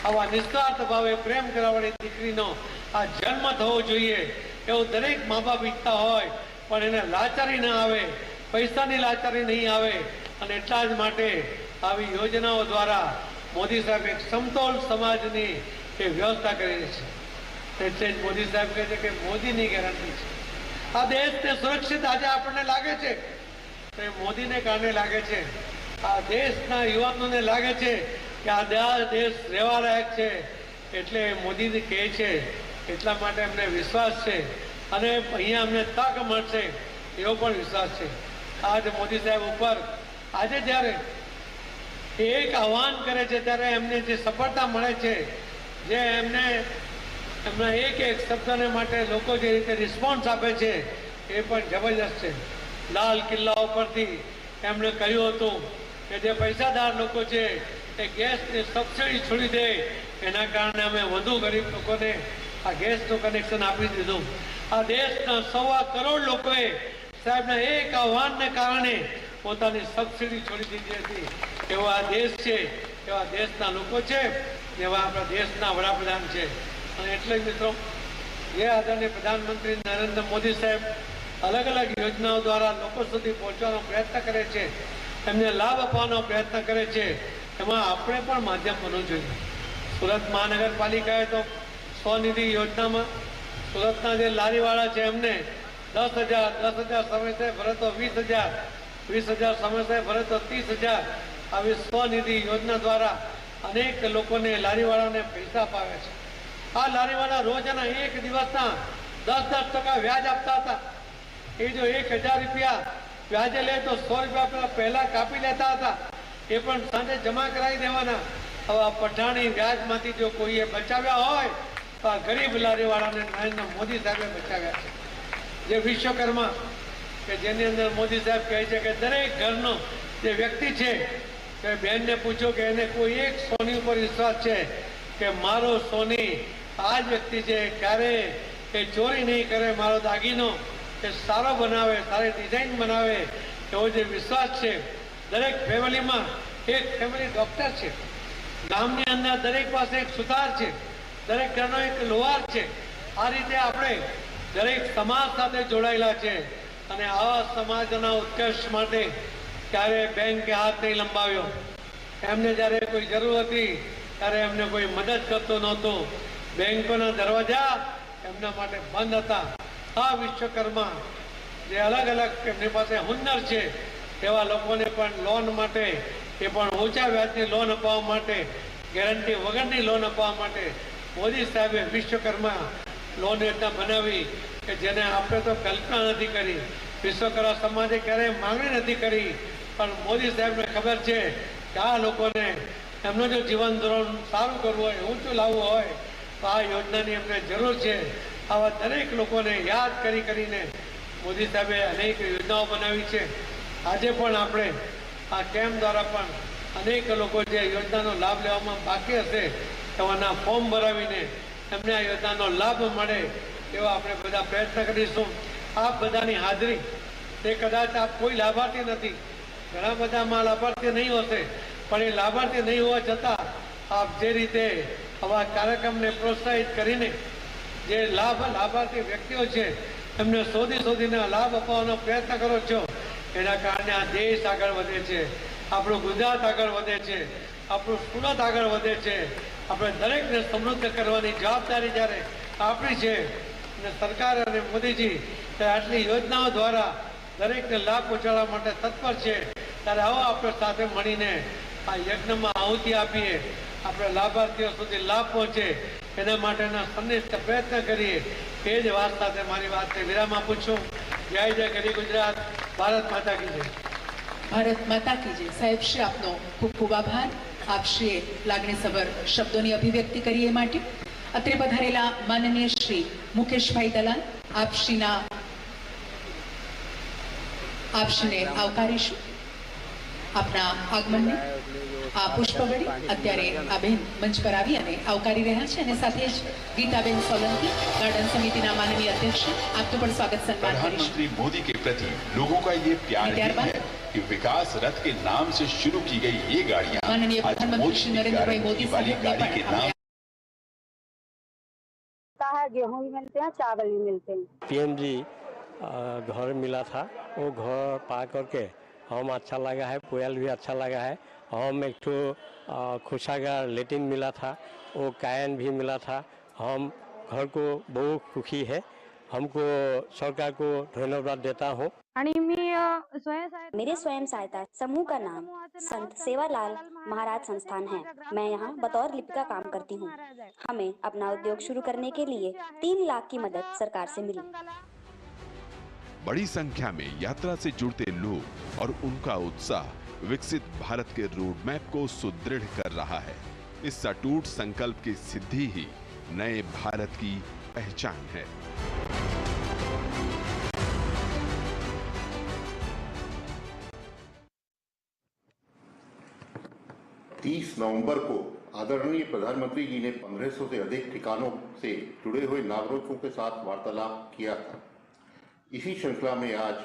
આવા નિસ્વાર્થ ભાવે પ્રેમ કરવાવાળી દીકરીનો આ જન્મ થવો જોઈએ એવું દરેક મા બાપ ઈચ્છતા હોય. પણ એને લાચારી ના આવે, પૈસાની લાચારી નહીં આવે. અને એટલા જ માટે આવી યોજનાઓ દ્વારા મોદી સાહેબ એક સમતોલ સમાજની એ વ્યવસ્થા કરી છે. એટલે જ મોદી સાહેબ કહે છે કે મોદીની ગેરંટી છે. આ દેશને સુરક્ષિત આજે આપણને લાગે છે તો એ મોદીને કારણે લાગે છે. આ દેશના યુવાનોને લાગે છે કે આ દેશ રહેવા લાયક છે એટલે મોદી કહે છે. એટલા માટે અમને વિશ્વાસ છે અને અહીંયા અમને તક મળશે એવો પણ વિશ્વાસ છે. આજે મોદી સાહેબ ઉપર આજે જ્યારે એક આહ્વાન કરે છે ત્યારે એમને જે સફળતા મળે છે, જે એમના એક શબ્દને માટે લોકો જે રીતે રિસ્પોન્સ આપે છે એ પણ જબરજસ્ત છે. લાલ કિલ્લા ઉપરથી એમણે કહ્યું હતું કે જે પૈસાદાર લોકો છે એ ગેસની સબસિડી છોડી દે, એના કારણે અમે વધુ ગરીબ લોકોને આ ગેસનું કનેક્શન આપી દીધું. આ દેશના 1.25 કરોડ લોકોએ સાહેબના એક આહ્વાનને કારણે પોતાની સબસિડી છોડી દીધી હતી. એવો આ દેશ છે, એવા દેશના લોકો છે, એવા આપણા દેશના વડાપ્રધાન છે. અને એટલે જ મિત્રો, જે આદરણીય પ્રધાનમંત્રી નરેન્દ્ર મોદી સાહેબ અલગ અલગ યોજનાઓ દ્વારા લોકો સુધી પહોંચવાનો પ્રયત્ન કરે છે, એમને લાભ આપવાનો પ્રયત્ન કરે છે, એમાં આપણે પણ માધ્યમ બનવું જોઈએ. સુરત મહાનગરપાલિકાએ તો સ્વનિધિ યોજનામાં સુરતના જે લારીવાળા છે એમને 10,000 સમયસર ભરે તો 20,000, 20,000 સમયસર ભરે તો 30,000 આવી સ્વનિધિ યોજના દ્વારા અનેક લોકોને લારીવાળાને પૈસા અપાવે છે. આ લારીવાળા રોજના એક દિવસના 10% વ્યાજ આપતા હતા. એ જો 1,000 રૂપિયા વ્યાજે લે તો 100 રૂપિયા પહેલા કાપી લેતા હતા. એ પણ સાંજે જમા કરાવી દેવાના. આવા પઠાણી વ્યાજમાંથી જો કોઈએ બચાવ્યા હોય તો આ ગરીબ લારીવાળાને નરેન્દ્ર મોદી સાહેબે બચાવ્યા છે. જે વિશ્વકર્મા કે જેની અંદર મોદી સાહેબ કહે છે કે દરેક ઘરનો જે વ્યક્તિ છે કે બહેનને પૂછો કે એને કોઈ એક સોની ઉપર વિશ્વાસ છે કે મારો સોની આ જ વ્યક્તિ છે, ક્યારે એ ચોરી નહીં કરે, મારો દાગીનો એ સારો બનાવે, સારી ડિઝાઇન બનાવે, એવો જે વિશ્વાસ છે. દરેક ફેમિલીમાં એક ફેમિલી ડોક્ટર છે, ગામની અંદર દરેક પાસે એક સુથાર છે, દરેક ઘરનો એક લોહાર છે. આ રીતે આપણે દરેક સમાજ સાથે જોડાયેલા છે અને આવા સમાજના ઉત્કર્ષ માટે ક્યારે બેંકે હાથ નહીં લંબાવ્યો. એમને જ્યારે કોઈ જરૂર હતી ત્યારે એમને કોઈ મદદ કરતો નહોતો. બેંકોના દરવાજા એમના માટે બંધ હતા. આ વિશ્વકર્મા જે અલગ અલગ એમની પાસે હુનર છે એવા લોકોને પણ લોન માટે, એ પણ ઓછા વ્યાજની લોન અપાવવા માટે, ગેરંટી વગરની લોન અપાવવા માટે મોદી સાહેબે વિશ્વકર્મા લોન યોજના બનાવી કે જેને આપણે તો કલ્પના નથી કરી, વિશ્વકર્મા સમાજે ક્યારેય માંગણી નથી કરી. પણ મોદી સાહેબને ખબર છે કે આ લોકોને એમનું જો જીવન ધોરણ સારું કરવું હોય, ઊંચું લાવવું હોય તો આ યોજનાની એમને જરૂર છે. આવા દરેક લોકોને યાદ કરીને મોદી સાહેબે અનેક યોજનાઓ બનાવી છે. આજે પણ આપણે આ કેમ્પ દ્વારા પણ અનેક લોકો જે યોજનાનો લાભ લેવામાં બાકી હશે તેવાના ફોર્મ ભરાવીને એમને આ યોજનાનો લાભ મળે એવા આપણે બધા પ્રયત્ન કરીશું. આપ બધાની હાજરી તે કદાચ આપ કોઈ લાભાર્થી નથી, ઘણા બધામાં લાભાર્થી નહીં હશે, પણ એ લાભાર્થી નહીં હોવા છતાં આપ જે રીતે આવા કાર્યક્રમને પ્રોત્સાહિત કરીને જે લાભાર્થી વ્યક્તિઓ છે એમને શોધીને લાભ અપાવવાનો પ્રયત્ન કરો છો, એના કારણે આ દેશ આગળ વધે છે. આપણું ગુજરાત આગળ વધે છે, આપણું સુરત આગળ વધે છે. આપણે દરેકને સમૃદ્ધ કરવાની જવાબદારી જ્યારે આપણી છે અને સરકાર અને મોદીજી આટલી યોજનાઓ દ્વારા દરેકને લાભ પહોંચાડવા માટે તત્પર છે, ત્યારે આવો આપણે સાથે મળીને આ યજ્ઞમાં આહુતિ આપીએ, આપણે લાભાર્થીઓ સુધી લાભ પહોંચે એના માટેના સંનિષ્ઠ પ્રયત્ન કરીએ. એ જ વાત સાથે મારી વાતને વિરામ આપું છું. જય જય ગરી ગુજરાત, ભારત માતા કી જય. ભારત માતા કી જય. સાહેબ શ્રી આપનો ખૂબ ખૂબ આભાર. આપ શ્રીએ લાગણીસભર શબ્દોની અભિવ્યક્તિ કરી એ માટે. અત્રે પધારેલા માનનીય શ્રી મુકેશભાઈ દલાલ, આપશ્રીને આવકારીશું. આપના આગમનને આ પુષ્પગળી અત્યારે આ બહેન મંચ પર આવી અને આવકારી રહ્યા છે અને સાથે જ ગીતાબેન સોલંકી गार्डन समिति ना माननीय अध्यक्ष, आपको पण स्वागत सम्मान प्रधानमंत्री मोदी के प्रति लोगों का ये प्यार ही है कि विकास रथ के नाम से शुरू की गई ये गाड़ियां माननीय प्रधानमंत्री श्री नरेंद्र भाई मोदी वाली साहब गाड़ी के नाम गेहूं भी मिलते हैं, चावल भी मिलते हैं. पीएमजी घर मिला था, वो घर पा करके हम अच्छा लगा है, कोयल भी अच्छा लगा है. हम एक ठो खुशागार लेटिन मिला था, वो कायन भी मिला था. हम घर को बहुत खुशी है. हमको सरकार को धन्यवाद देता हूँ. मेरे स्वयं सहायता समूह का नाम संत सेवालाल महाराज संस्थान है. मैं यहाँ बतौर लिपिका काम करती हूँ. हमें अपना उद्योग शुरू करने के लिए 3 लाख की मदद सरकार से मिली. बड़ी संख्या में यात्रा से जुड़ते लोग और उनका उत्साह विकसित भारत के रोड मैप को सुदृढ़ कर रहा है. इस अटूट संकल्प की सिद्धि ही नए भारत की पहचान है. 30 नवंबर को आदरणीय प्रधानमंत्री जी ने 1500 से अधिक ठिकानों से जुड़े हुए नागरिकों के साथ वार्तालाप किया था. इसी श्रृंखला में आज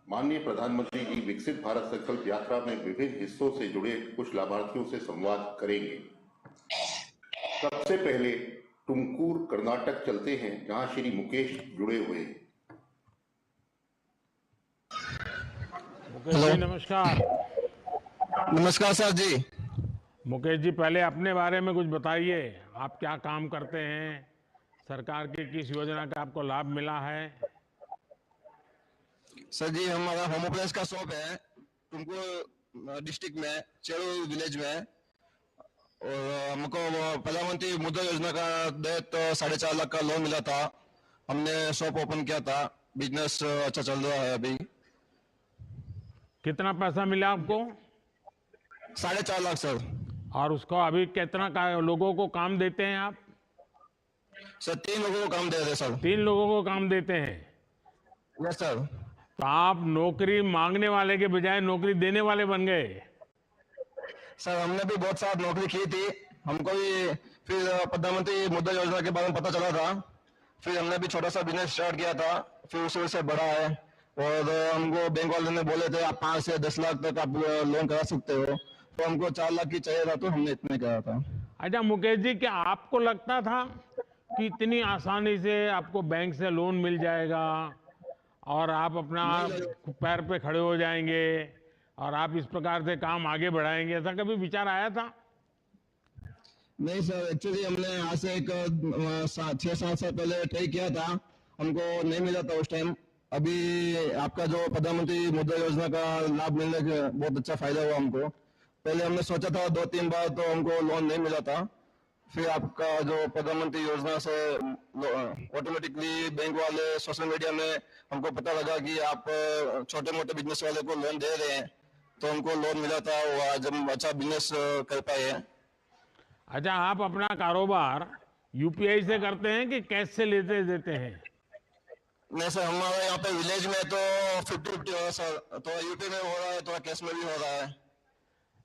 माननीय प्रधानमंत्री जी विकसित भारत संकल्प यात्रा में विभिन्न हिस्सों से जुड़े कुछ लाभार्थियों से संवाद करेंगे. सबसे पहले तुमकुर कर्नाटक चलते हैं, जहां श्री मुकेश जुड़े हुए हैं. मुकेश जी नमस्कार. नमस्कार सर जी. मुकेश जी, पहले अपने बारे में कुछ बताइए. आप क्या काम करते हैं, सरकार की किस योजना का आपको लाभ मिला है? सर जी, हमारा होम अप्लायंस का शॉप है तुमकुर डिस्ट्रिक्ट में, चेड़ू विलेज में. और हमको प्रधानमंत्री मुद्रा योजना का तो 4.5 लाख का लोन मिला था. हमने शॉप ओपन किया था. बिजनेस अच्छा चल रहा है अभी. कितना पैसा मिला आपको? 4.5 लाख सर. और उसको अभी कितना लोगों को काम देते हैं आप? सर 3 लोगों को काम दे रहे सर. 3 लोगों को काम देते हैं? Yes sir. तो आप नौकरी मांगने वाले के बजाय नौकरी देने वाले बन गए. सर हमने भी बहुत सारी नौकरी की थी. हमको भी फिर प्रधानमंत्री मुद्रा योजना के बारे में पता चला था. फिर हमने भी छोटा सा बिजनेस स्टार्ट किया था. फिर उसमें से बड़ा है. और हमको बैंक वाले ने बोले थे आप 5 से 10 लाख तक आप लोन करा सकते हो. तो हमको 4 लाख की चाहिए था, तो हमने इतने करा था. अच्छा मुकेश जी, क्या आपको लगता था कि इतनी आसानी से आपको बैंक से लोन मिल जाएगा और आप अपना पैर पे खड़े हो जाएंगे और आप इस प्रकार से काम आगे बढ़ाएंगे? ऐसा कभी विचार आया था? नहीं सर, एक्चुअली हमने आज से एक 6-7 साल पहले ट्राई किया था. हमको नहीं मिला था उस टाइम. अभी आपका जो प्रधानमंत्री मुद्रा योजना का लाभ मिलने का बहुत अच्छा फायदा हुआ हमको. पहले हमने सोचा था 2-3 बार, तो हमको लोन नहीं मिला था. फिर आपका जो प्रधानमंत्री योजना से ऑटोमेटिकली बैंक वाले सोशल मीडिया में हमको पता लगा कि आप छोटे मोटे बिजनेस वाले को लोन दे रहे हैं, तो हमको लोन मिला था. वो आज हम अच्छा बिजनेस कर पाए हैं. अच्छा, आप अपना कारोबार यूपीआई से करते हैं कि कैश से लेते देते हैं? नहीं सर, हमारे यहाँ पे विलेज में तो 50-50 हो रहा है सर. थोड़ा यूपी में हो रहा है, थोड़ा कैश में भी हो रहा है.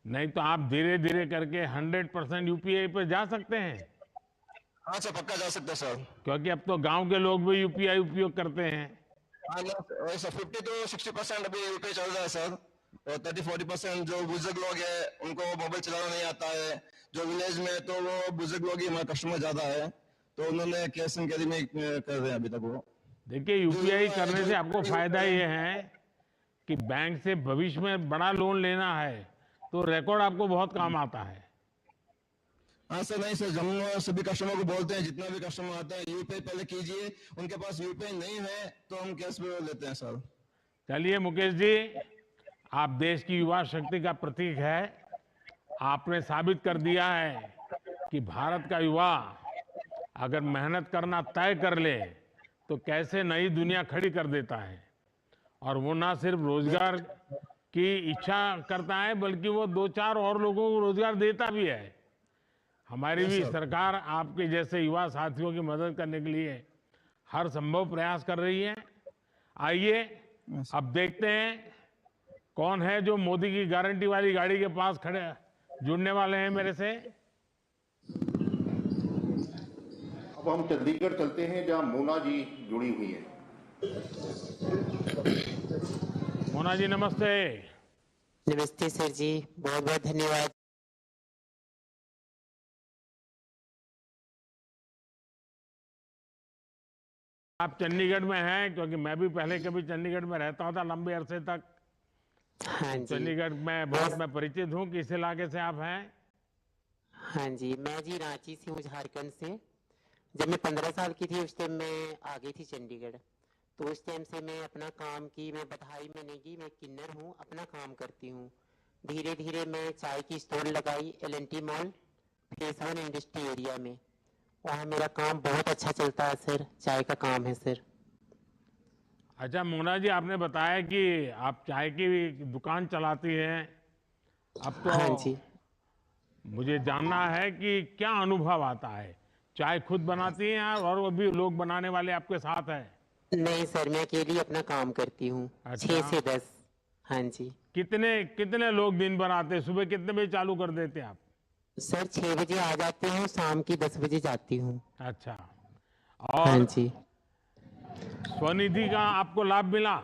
नहीं तो आप धीरे धीरे करके 100% यूपीआई पर जा सकते हैं. हाँ सर, पक्का जा सकते हैं सर. क्योंकि अब तो गांव के लोग भी यूपीआई उपयोग करते हैं. हाँ सर, 50 to 60% अभी यूपीआई चल रहा है सर. और 30-40% जो बुजुर्ग लोग हैं उनको मोबाइल चलाना नहीं आता है. जो विलेज में तो वो बुजुर्ग लोग ही हमारे कस्टमर ज्यादा है, तो उन्होंने कैश एंड कैरी में कर रहे हैं अभी तक वो. देखिए, यूपीआई करने से आपको फायदा ये है कि बैंक से भविष्य में बड़ा लोन लेना है तो रिकॉर्ड आपको बहुत काम आता है। हाँ सर, नहीं सर, हम सभी कस्टमर को बोलते हैं, जितना भी कस्टमर आता है यूपीआई पहले कीजिए, उनके पास यूपीआई नहीं है तो हम कैश पे लेते हैं सर। चलिए मुकेश जी, आप देश की युवा शक्ति का प्रतीक है। आपने साबित कर दिया है कि भारत का युवा अगर मेहनत करना तय कर ले तो कैसे नई दुनिया खड़ी कर देता है। और वो ना सिर्फ रोजगार की इच्छा करता है, बल्कि वो 2-4 और लोगों को रोजगार देता भी है। हमारी भी सरकार आपके जैसे युवा साथियों की मदद करने के लिए हर संभव प्रयास कर रही है। आइए अब देखते हैं कौन है जो मोदी की गारंटी वाली गाड़ी के पास खड़े जुड़ने वाले हैं मेरे से। अब हम चंडीगढ़ चलते हैं, जहां मोना जी जुड़ी हुई हैं। मोना जी नमस्ते। नमस्ते सर जी, बहुत बहुत धन्यवाद। आप चंडीगढ़ में हैं, क्योंकि मैं भी पहले कभी चंडीगढ़ में रहता था लंबे अरसे तक। हाँ जी, चंडीगढ़ में बहुत मैं परिचित हूँ। किस इलाके से आप हैं? हाँ जी, मैं जी रांची से हूँ, झारखंड से। जब मैं 15 साल की थी उस टाइम मैं आ गई थी चंडीगढ़। तो उस टाइम से मैं अपना काम की, मैं बधाई में नहीं की, मैं किन्नर हूँ, अपना काम करती हूँ। धीरे धीरे मैं चाय की स्टॉल लगाई L&T mall phase 1 industry area में। वहाँ मेरा काम बहुत अच्छा चलता है सर, चाय का काम है सर। अच्छा मोना जी, आपने बताया कि आप चाय की दुकान चलाती हैं। अब तो हाँ जी, मुझे जानना है कि क्या अनुभव आता है। चाय खुद बनाती हैं और वो भी लोग बनाने वाले आपके साथ हैं? नहीं सर, मैं अकेली अपना काम करती हूँ। अच्छा। 6 से 10। हाँ जी। कितने लोग दिन भर आते हैं? सुबह कितने बजे चालू कर देते हैं आप? सर 6 बजे आ जाते हूँ, शाम की 10 बजे जाती हूँ। अच्छा। हाँ और जी। स्वनिधि का आपको लाभ मिला?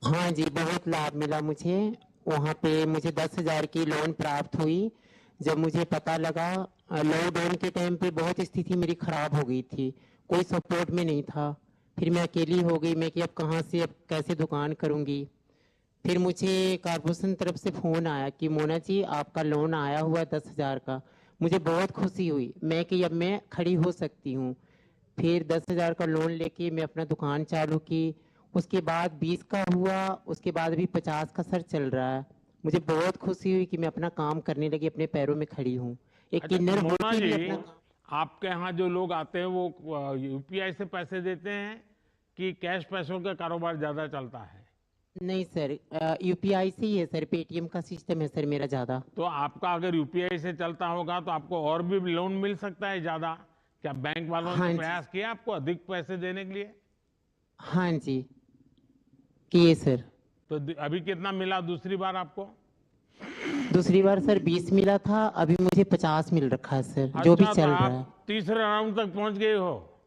हाँ जी, बहुत लाभ मिला मुझे। वहाँ पे मुझे 10,000 की लोन प्राप्त हुई। जब मुझे पता लगा, लॉकडाउन के टाइम पे बहुत स्थिति मेरी खराब हो गई थी, कोई सपोर्ट में नहीं था। फिर मैं अकेली हो गई, मैं कि अब कहाँ से, अब कैसे दुकान करूँगी। फिर मुझे कॉर्पोरेशन तरफ से फ़ोन आया कि मोना जी आपका लोन आया हुआ है 10,000 का। मुझे बहुत खुशी हुई, मैं कि अब मैं खड़ी हो सकती हूँ। फिर 10,000 का लोन लेके मैं अपना दुकान चालू की। उसके बाद 20 का हुआ, उसके बाद भी 50 का सर चल रहा है। मुझे बहुत खुशी हुई कि मैं अपना काम करने लगी, अपने पैरों में खड़ी हूँ। एक अच्छा, किन्नर मोना होके भी जी, अपना आपके यहाँ जो लोग आते हैं वो यूपीआई से पैसे देते हैं कि कैश पैसों का कारोबार ज्यादा चलता है? नहीं सर, यूपीआई से ही है सर, पेटीएम का सिस्टम है सर मेरा ज्यादा। तो आपका अगर यूपीआई से चलता होगा तो आपको और भी लोन मिल सकता है ज्यादा। क्या बैंक वालों हाँ ने जी। प्रयास किया आपको अधिक पैसे देने के लिए? हाँ जी, किए सर। तो अभी कितना मिला दूसरी बार आपको? दूसरी बार सर 20 मिला था, अभी मुझे 50 मिल रखा है सर, जो भी अच्छा, चल तो रहा आप है। तीसरे राउंड तक पहुंच गए हो।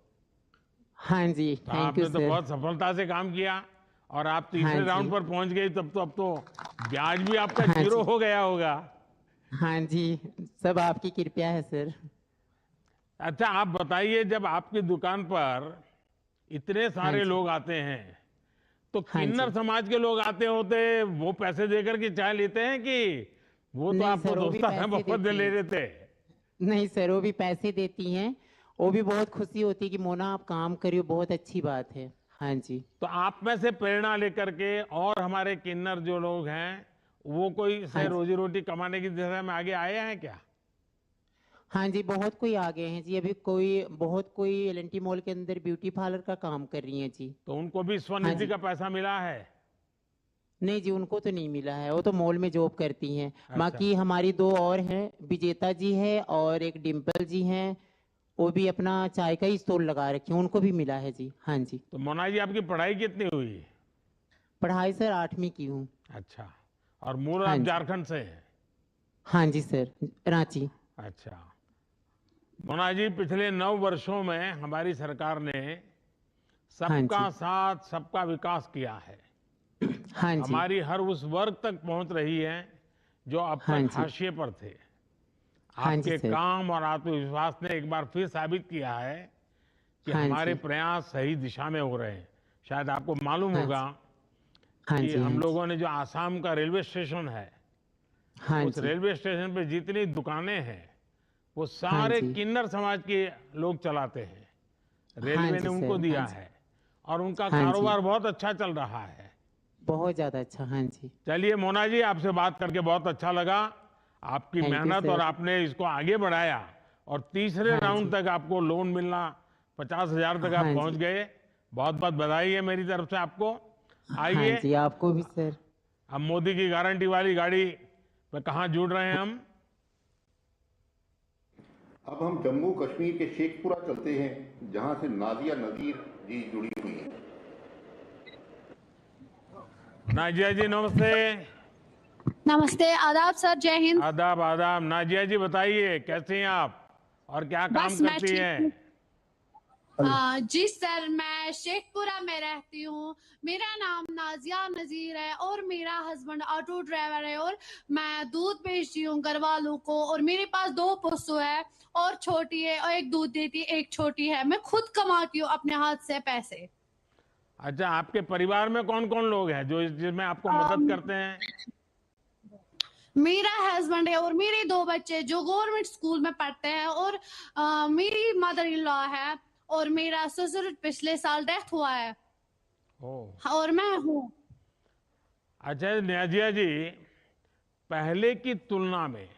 हाँ जी, तो थैंक यू आपने तो सर। बहुत सफलता से काम किया और आप तीसरे हाँ जी। राउंड पर पहुंच गए। अब तो ब्याज भी आपका हाँ जीरो जी। हो गया होगा। हाँ जी, सब आपकी कृपया है सर। अच्छा आप बताइए, जब आपकी दुकान पर इतने सारे जी। लोग आते हैं तो हाँ किन्नर जी। समाज के लोग आते होते, वो पैसे देकर के चाय लेते हैं कि वो तो नहीं आपको सर, वो भी दोस्ताना पैसे मोहब्बत देती ले हैं। लेते हैं? नहीं सर, वो भी पैसे देती हैं। वो भी बहुत खुशी होती है कि मोना आप काम करियो, बहुत अच्छी बात है। हाँ जी। तो आप में से प्रेरणा लेकर के और हमारे किन्नर जो लोग हैं वो कोई हाँ से जी। रोजी रोटी कमाने की दिशा में आगे आए हैं क्या? हाँ जी, बहुत कोई आ गए हैं जी। अभी बहुत कोई L&T मॉल के अंदर ब्यूटी पार्लर का काम कर रही हैं जी। तो उनको भी हाँ स्वनिधि जी। का पैसा मिला है? नहीं जी, उनको तो नहीं मिला है, वो तो मॉल में जॉब करती हैं। अच्छा। बाकी हमारी 2 और हैं, विजेता जी है और एक डिम्पल जी हैं। वो भी अपना चाय का ही स्टॉल लगा रखे हैं, उनको भी मिला है जी। हाँ जी। तो मोना जी आपकी पढ़ाई कितनी हुई? पढ़ाई सर 8वीं की हूँ। अच्छा, और मूल हाँ आप जी। झारखंड से हैं? हाँ जी सर, रांची। अच्छा मोना जी, पिछले 9 वर्षों में हमारी सरकार ने हाँ सबका जी। साथ सबका विकास किया है। हाँ जी। हमारी हर उस वर्ग तक पहुंच रही है जो अब हाँ तक जी। हाशिए पर थे। हाँ जी आपके सर। काम और आत्मविश्वास ने एक बार फिर साबित किया है कि हाँ हमारे जी। प्रयास सही दिशा में हो रहे हैं। शायद आपको मालूम हाँ होगा हाँ कि जी। हाँ हम जी। लोगों ने जो आसाम का रेलवे स्टेशन है हाँ उस जी। रेलवे स्टेशन पे जितनी दुकानें हैं वो सारे जी। किन्नर समाज के लोग चलाते हैं। हाँ रेलवे जी ने उनको सर, दिया हाँ जी। है और उनका हाँ जी। कारोबार बहुत अच्छा चल रहा है। बहुत ज़्यादा अच्छा। हाँ जी। चलिए मोना जी, आपसे बात करके बहुत अच्छा लगा। आपकी थैंक यू मेहनत और सर। आपने इसको आगे बढ़ाया और तीसरे हाँ राउंड जी। तक आपको लोन मिलना, 50,000 तक आप हाँ पहुंच जी। गए। बहुत बहुत बधाई है मेरी तरफ से आपको। हाँ आइए जी, आपको भी सर। अब मोदी की गारंटी वाली गाड़ी पे कहाँ जुड़ रहे हैं हम। अब हम जम्मू कश्मीर के शेखपुरा चलते हैं, जहां से नाजिया नजीर जी जुड़ी हुई हैं। नाजिया जी नमस्ते। नमस्ते, आदाब सर, जय हिंद। आदाब आदाब। नाजिया जी बताइए कैसे हैं आप और क्या काम बस मैं करती ठीक हैं। हूँ। जी सर, मैं शेखपुरा में रहती हूँ। मेरा नाम नाजिया नजीर है और मेरा हस्बैंड ऑटो ड्राइवर है और मैं दूध बेचती हूँ घर वालों को। और मेरे पास 2 पशु है और छोटी है और एक दूध देती है, एक छोटी है। मैं खुद कमाती हूँ अपने हाथ से पैसे। अच्छा, आपके परिवार में कौन कौन लोग हैं जो जिसमें आपको मदद करते हैं। मेरा हस्बैंड है और मेरे 2 बच्चे जो गवर्नमेंट स्कूल में पढ़ते हैं और मेरी मदर इन लॉ है और मेरा ससुर पिछले साल डेथ हुआ है और मैं हूँ। अच्छा नाजिया जी, पहले की तुलना में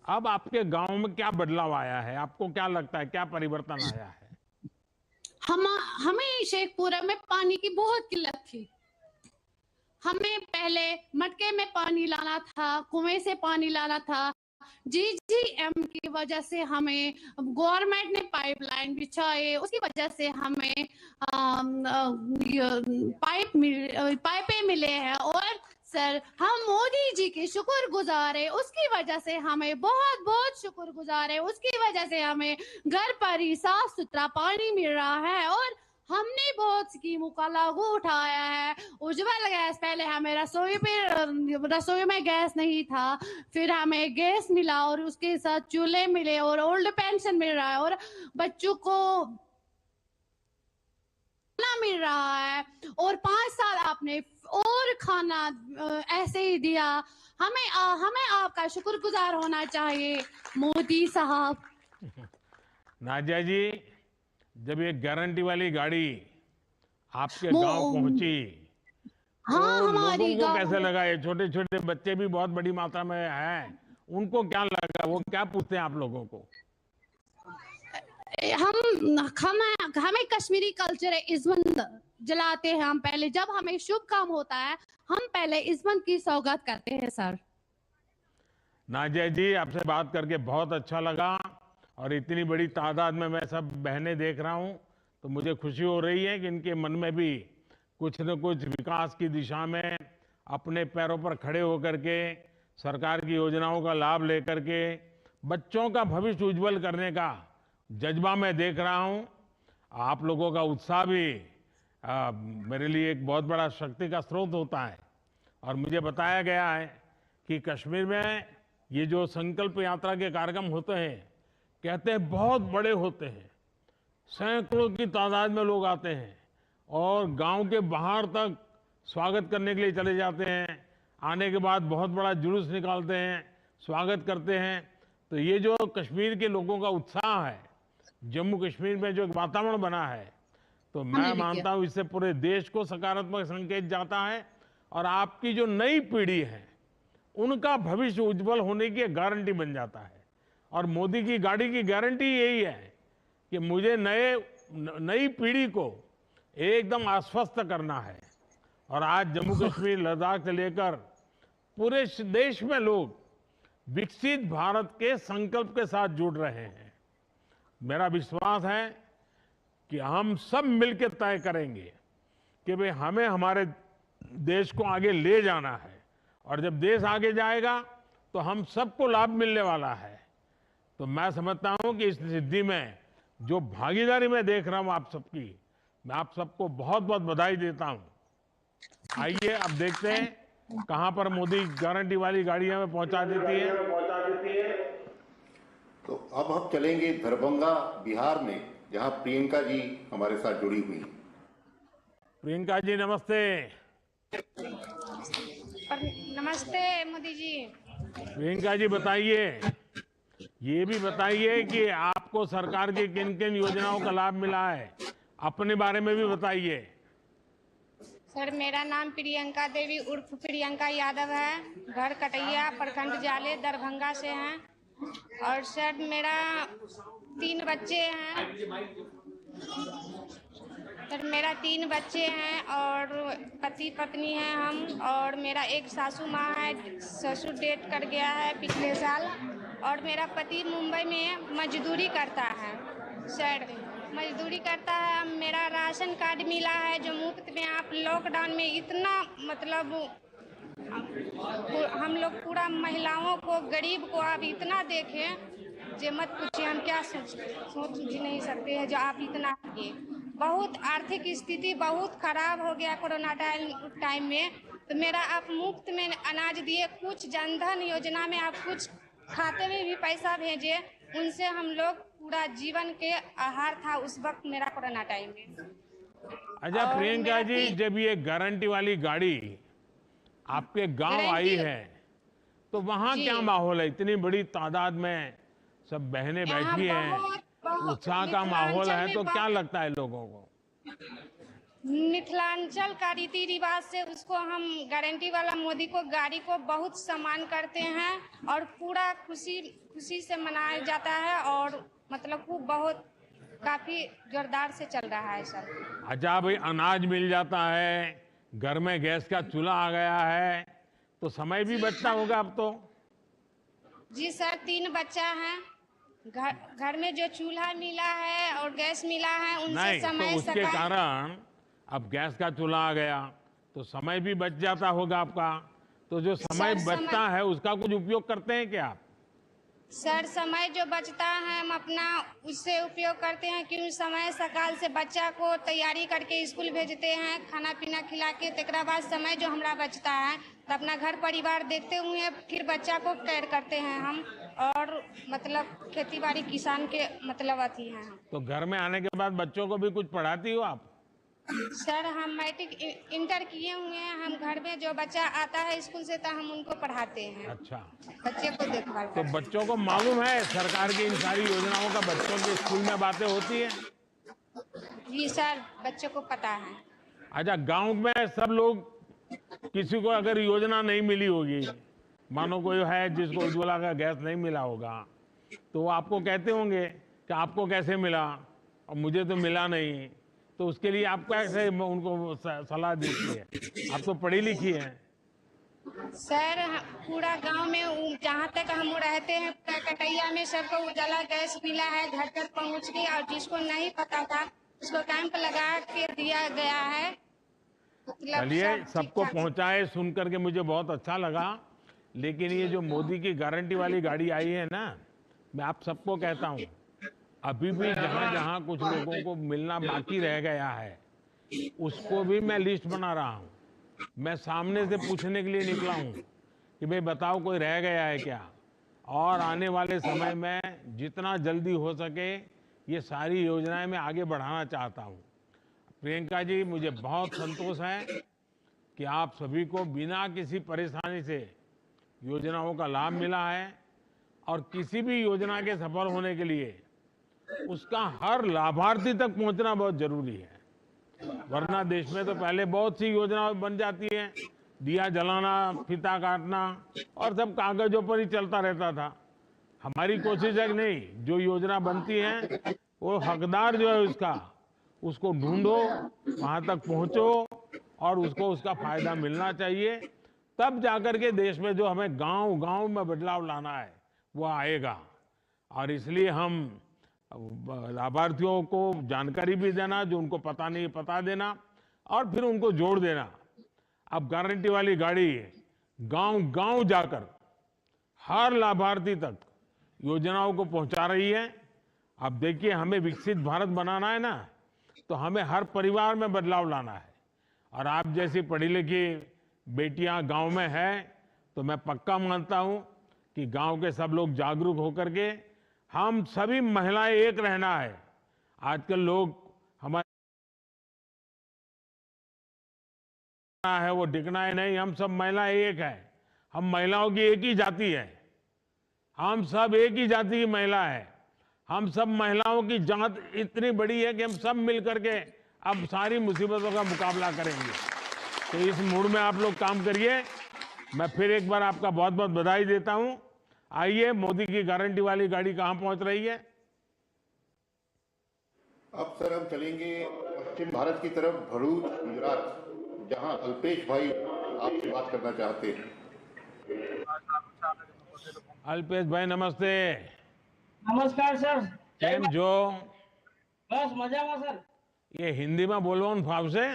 अब आपके गांव में क्या बदलाव आया है, आपको क्या लगता है क्या परिवर्तन आया है। हमें शेखपुरा में पानी की बहुत किल्लत थी। हमें पहले मटके में पानी लाना था, कुएं से पानी लाना था। जीजीएम की वजह से हमें गवर्नमेंट ने पाइपलाइन बिछाए, उसकी वजह से हमें पाइपें मिले हैं। और सर, हम मोदी जी के शुक्रगुजार है, उसकी वजह से हमें बहुत बहुत शुक्रगुजार है। उसकी वजह से हमें घर पर ही साफ सुथरा पानी मिल रहा है और हमने बहुत स्कीमों का लागू उठाया है। उज्ज्वल गैस, पहले हमें रसोई में गैस नहीं था, फिर हमें गैस मिला और उसके साथ चूल्हे मिले और ओल्ड पेंशन मिल रहा है और बच्चों को खाना मिल रहा है और 5 साल आपने और खाना ऐसे ही दिया। हमें आपका शुक्रगुजार होना चाहिए मोदी साहब। नाजिया जी, जब ये गारंटी वाली गाड़ी आपके गांव पहुंची तो लोगों को कैसे लगा। ये छोटे छोटे बच्चे भी बहुत बड़ी मात्रा में हैं, उनको क्या लगा, वो क्या पूछते हैं आप लोगों को। हमें कश्मीरी कल्चर है, इज़्ज़त जलाते हैं हम पहले। जब हमें शुभ काम होता है हम पहले इज़्ज़त की सौगात करते हैं सर। नाजिया जी, आपसे बात करके बहुत अच्छा लगा और इतनी बड़ी तादाद में मैं सब बहनें देख रहा हूं तो मुझे खुशी हो रही है कि इनके मन में भी कुछ न कुछ विकास की दिशा में अपने पैरों पर खड़े होकर के सरकार की योजनाओं का लाभ लेकर के बच्चों का भविष्य उज्जवल करने का जज्बा मैं देख रहा हूं। आप लोगों का उत्साह भी मेरे लिए एक बहुत बड़ा शक्ति का स्रोत होता है। और मुझे बताया गया है कि कश्मीर में ये जो संकल्प यात्रा के कार्यक्रम होते हैं, कहते हैं बहुत बड़े होते हैं, सैकड़ों की तादाद में लोग आते हैं और गांव के बाहर तक स्वागत करने के लिए चले जाते हैं। आने के बाद बहुत बड़ा जुलूस निकालते हैं, स्वागत करते हैं। तो ये जो कश्मीर के लोगों का उत्साह है, जम्मू कश्मीर में जो एक वातावरण बना है, तो मैं मानता हूं इससे पूरे देश को सकारात्मक संकेत जाता है और आपकी जो नई पीढ़ी है उनका भविष्य उज्जवल होने की गारंटी बन जाता है। और मोदी की गाड़ी की गारंटी यही है कि मुझे नई पीढ़ी को एकदम आश्वस्त करना है। और आज जम्मू कश्मीर, लद्दाख से लेकर पूरे देश में लोग विकसित भारत के संकल्प के साथ जुड़ रहे हैं। मेरा विश्वास है कि हम सब मिलकर तय करेंगे कि भाई हमें हमारे देश को आगे ले जाना है और जब देश आगे जाएगा तो हम सबको लाभ मिलने वाला है। तो मैं समझता हूं कि इस सिद्धि में जो भागीदारी मैं देख रहा हूं आप सबकी, मैं आप सबको बहुत बहुत बधाई देता हूं। आइए अब देखते हैं कहां पर मोदी गारंटी वाली गाड़ी हमें पहुंचा देती है। तो अब हम चलेंगे दरभंगा बिहार में, जहां प्रियंका जी हमारे साथ जुड़ी हुई हैं। प्रियंका जी नमस्ते। नमस्ते मोदी जी। प्रियंका जी बताइए, ये भी बताइए कि आपको सरकार की किन किन योजनाओं का लाभ मिला है, अपने बारे में भी बताइए। सर मेरा नाम प्रियंका देवी उर्फ प्रियंका यादव है। घर कटैया, प्रखंड जाले, दरभंगा से हैं। और सर मेरा 3 बच्चे हैं। सर मेरा 3 बच्चे हैं और पति पत्नी हैं हम, और मेरा एक सासू माँ है, ससुर डेथ कर गया है पिछले साल, और मेरा पति मुंबई में मजदूरी करता है। सर मजदूरी करता है। मेरा राशन कार्ड मिला है जो मुफ्त में। आप लॉकडाउन में इतना मतलब हम लोग पूरा महिलाओं को, गरीब को आप इतना देखें जो मत पूछिए। हम क्या सोच भी नहीं सकते हैं जो आप इतना किए। बहुत आर्थिक स्थिति बहुत खराब हो गया कोरोना टाइम में। तो मेरा आप मुफ्त में अनाज दिए, कुछ जनधन योजना में आप कुछ खाते में भी पैसा भेजे, उनसे हम लोग पूरा जीवन के आहार था उस वक्त मेरा कोरोना टाइम में। अच्छा प्रियंका जी, जब ये गारंटी वाली गाड़ी आपके गांव आई है तो वहाँ क्या माहौल है? इतनी बड़ी तादाद में सब बहनें बैठी हैं, उत्साह का माहौल है, तो क्या लगता है लोगों को? मिथिलांचल का रीति रिवाज से उसको हम गारंटी वाला मोदी को गाड़ी को बहुत सम्मान करते हैं और पूरा खुशी से मनाया जाता है, और मतलब खूब बहुत काफी जोरदार से चल रहा है सर। अच्छा भाई, अनाज मिल जाता है, घर में गैस का चूल्हा आ गया है, तो समय भी बचता होगा अब तो। जी सर, 3 बच्चा है, घर में जो चूल्हा मिला है और गैस मिला है उनसे नहीं, समय तो उसके कारण अब गैस का चूल्हा आ गया तो समय भी बच जाता होगा आपका। तो जो समय बचता है उसका कुछ उपयोग करते हैं क्या आप? सर समय जो बचता है हम अपना उससे उपयोग करते हैं, क्योंकि समय सकाल से बच्चा को तैयारी करके स्कूल भेजते हैं, खाना पीना खिला के। तकरा बाद समय जो हमारा बचता है तो अपना घर परिवार देखते हुए फिर बच्चा को केयर करते हैं हम, और मतलब खेती बाड़ी किसान के मतलब अथी हैं हम। तो घर में आने के बाद बच्चों को भी कुछ पढ़ाती हो आप? सर हम मैट्रिक इंटर किए हुए हैं। हम घर में जो बच्चा आता है स्कूल से तो हम उनको पढ़ाते हैं। अच्छा, बच्चे को देखभाल। तो बच्चों को मालूम है सरकार की इन सारी योजनाओं का? बच्चों के स्कूल में बातें होती है? जी सर, बच्चों को पता है। अच्छा, गांव में सब लोग, किसी को अगर योजना नहीं मिली होगी, मानो कोई है जिसको उज्ज्वला का गैस नहीं मिला होगा, तो वो आपको कहते होंगे कि आपको कैसे मिला और मुझे तो मिला नहीं, तो उसके लिए आप कैसे उनको सलाह देती है? आप तो पढ़ी लिखी हैं। सर पूरा गांव में जहाँ तक हम रहते हैं कटैया में सबको उजाला गैस मिला है, घर तक पहुँच गई, और जिसको नहीं पता था उसको कैंप लगा के दिया गया है। चलिए, सबको पहुंचाए सुन करके मुझे बहुत अच्छा लगा। लेकिन ये जो मोदी की गारंटी वाली गाड़ी आई है ना, मैं आप सबको कहता हूँ, अभी भी जहाँ जहाँ कुछ लोगों को मिलना बाकी रह गया है उसको भी मैं लिस्ट बना रहा हूँ। मैं सामने से पूछने के लिए निकला हूँ कि भाई बताओ कोई रह गया है क्या, और आने वाले समय में जितना जल्दी हो सके ये सारी योजनाएं मैं आगे बढ़ाना चाहता हूँ। प्रियंका जी, मुझे बहुत संतोष है कि आप सभी को बिना किसी परेशानी से योजनाओं का लाभ मिला है, और किसी भी योजना के सफल होने के लिए उसका हर लाभार्थी तक पहुंचना बहुत जरूरी है। वरना देश में तो पहले बहुत सी योजनाएं बन जाती हैं, दिया जलाना, फीता काटना, और सब कागजों पर ही चलता रहता था। हमारी कोशिश है कि नहीं, जो योजना बनती है वो हकदार जो है उसको ढूंढो, वहां तक पहुंचो, और उसको उसका फायदा मिलना चाहिए। तब जाकर के देश में जो हमें गांव गांव में बदलाव लाना है वो आएगा। और इसलिए हम लाभार्थियों को जानकारी भी देना, जो उनको पता नहीं पता देना, और फिर उनको जोड़ देना। अब गारंटी वाली गाड़ी गांव गांव जाकर हर लाभार्थी तक योजनाओं को पहुंचा रही है। अब देखिए, हमें विकसित भारत बनाना है ना, तो हमें हर परिवार में बदलाव लाना है। और आप जैसी पढ़ी लिखी बेटियां गांव में हैं तो मैं पक्का मानता हूं कि गांव के सब लोग जागरूक होकर के हम सभी महिलाएं एक रहना है। आजकल लोग हमारे है वो दिखना है नहीं, हम सब महिलाएं एक है। हम महिलाओं की एक ही जाति है, हम सब एक ही जाति की महिला है। हम सब महिलाओं की जात इतनी बड़ी है कि हम सब मिल करके अब सारी मुसीबतों का मुकाबला करेंगे। तो इस मूड में आप लोग काम करिए। मैं फिर एक बार आपका बहुत बहुत बधाई देता हूं। आइए, मोदी की गारंटी वाली गाड़ी कहां पहुंच रही है? अब सर हम चलेंगे पश्चिम भारत की तरफ, भरूच गुजरात, जहां अल्पेश भाई आपसे बात करना चाहते हैं। अल्पेश भाई नमस्ते। नमस्कार सर। કેમ છો? बस मजाમાં सर। ये हिंदी में बोलवान फाव से?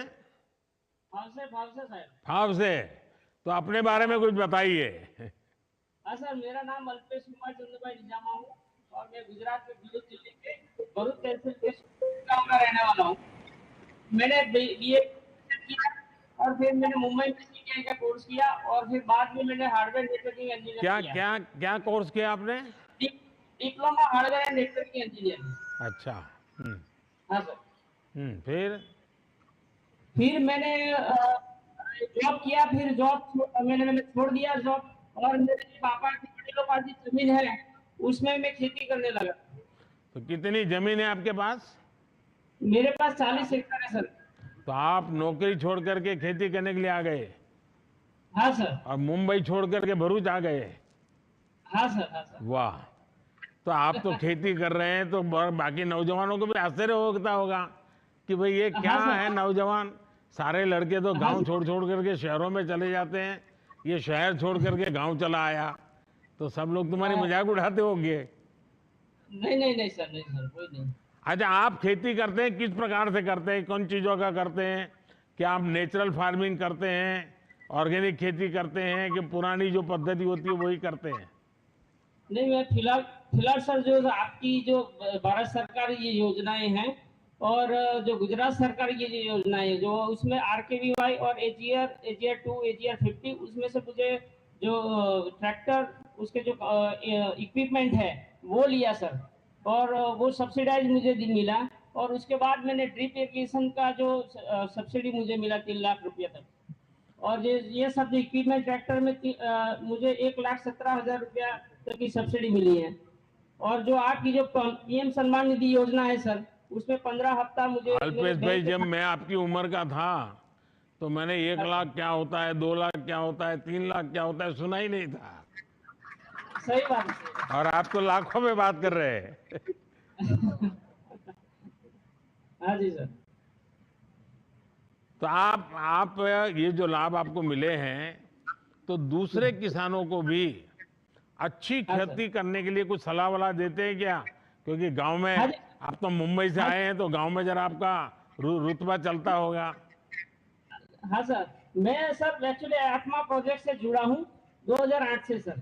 फाव से सर। फाव से। तो अपने बारे में कुछ बताइए। हाँ सर, मेरा नाम अल्पेश कुमार चंद्रभाई निजामा हूँ और मैं गुजरात के भरूच जिले के भरूच तहसील के गांव का रहने वाला हूँ। मैंने बीए किया और फिर मैंने मुंबई में सीटीआई का कोर्स किया और फिर बाद में मैंने हार्डवेयर नेटवर्किंग इंजीनियर क्या किया। क्या क्या कोर्स किया आपने? Diploma hardware and networking engineer. अच्छा। हाँ सर। फिर मैंने जॉब किया, फिर जॉब मैंने छोड़ दिया जॉब और मेरे पापा की बड़ी लोग की जमीन है, उसमें मैं खेती करने लगा। तो कितनी जमीन है आपके पास? मेरे पास 40 एकड़ है सर। तो आप नौकरी छोड़ करके खेती करने के लिए आ गए? हाँ सर। और मुंबई छोड़ करके भरूच आ गए? हाँ सर। हाँ सर। वाह। तो आप तो खेती कर रहे हैं, तो बाकी नौजवानों को भी आश्चर्य होता होगा कि भाई ये क्या है नौजवान, सारे लड़के तो गांव छोड़ करके शहरों में चले जाते हैं, ये शहर छोड़ करके गांव चला आया। तो सब लोग तुम्हारी मजाक उड़ाते होंगे। नहीं सर, कोई नहीं। अच्छा, आप खेती करते हैं, किस प्रकार से करते हैं, कौन चीजों का करते हैं? क्या आप नेचुरल फार्मिंग करते हैं, ऑर्गेनिक खेती करते हैं, कि पुरानी जो पद्धति होती है वही करते हैं? नहीं, मैं फिलहाल सर जो आपकी जो भारत सरकार ये योजनाएं हैं और जो गुजरात सरकार की ये योजनाएं जो उसमें RKVY और AGR 2 AGR 50 उसमें से मुझे जो ट्रैक्टर उसके जो इक्विपमेंट है वो लिया सर, और वो सब्सिडाइज मुझे मिला। और उसके बाद मैंने ड्रिप इरिगेशन का जो सब्सिडी मुझे मिला 3 लाख रुपया तक। और ये सब इक्विपमेंट ट्रैक्टर में मुझे 1,17,000 रुपया तक की सब्सिडी मिली है। और जो आपकी जो PM सम्मान निधि योजना है सर, उसमें 15 हफ्ता मुझे। अल्पेश भाई, जब मैं आपकी उम्र का था तो मैंने 1 लाख क्या होता है, 2 लाख क्या होता है, 3 लाख क्या होता है सुना ही नहीं था। सही बात है। और आप तो लाखों में बात कर रहे हैं। हाँ जी सर। तो आप ये जो लाभ आपको मिले हैं, तो दूसरे किसानों को भी अच्छी खेती करने के लिए कुछ सलाह वलाह देते हैं क्या? क्योंकि गांव में आप तो मुंबई से आए हैं, तो गांव में जरा आपका रुतबा चलता होगा। हाँ सर, मैं सर एक्चुअली आत्मा प्रोजेक्ट से जुड़ा हूँ 2008 से सर।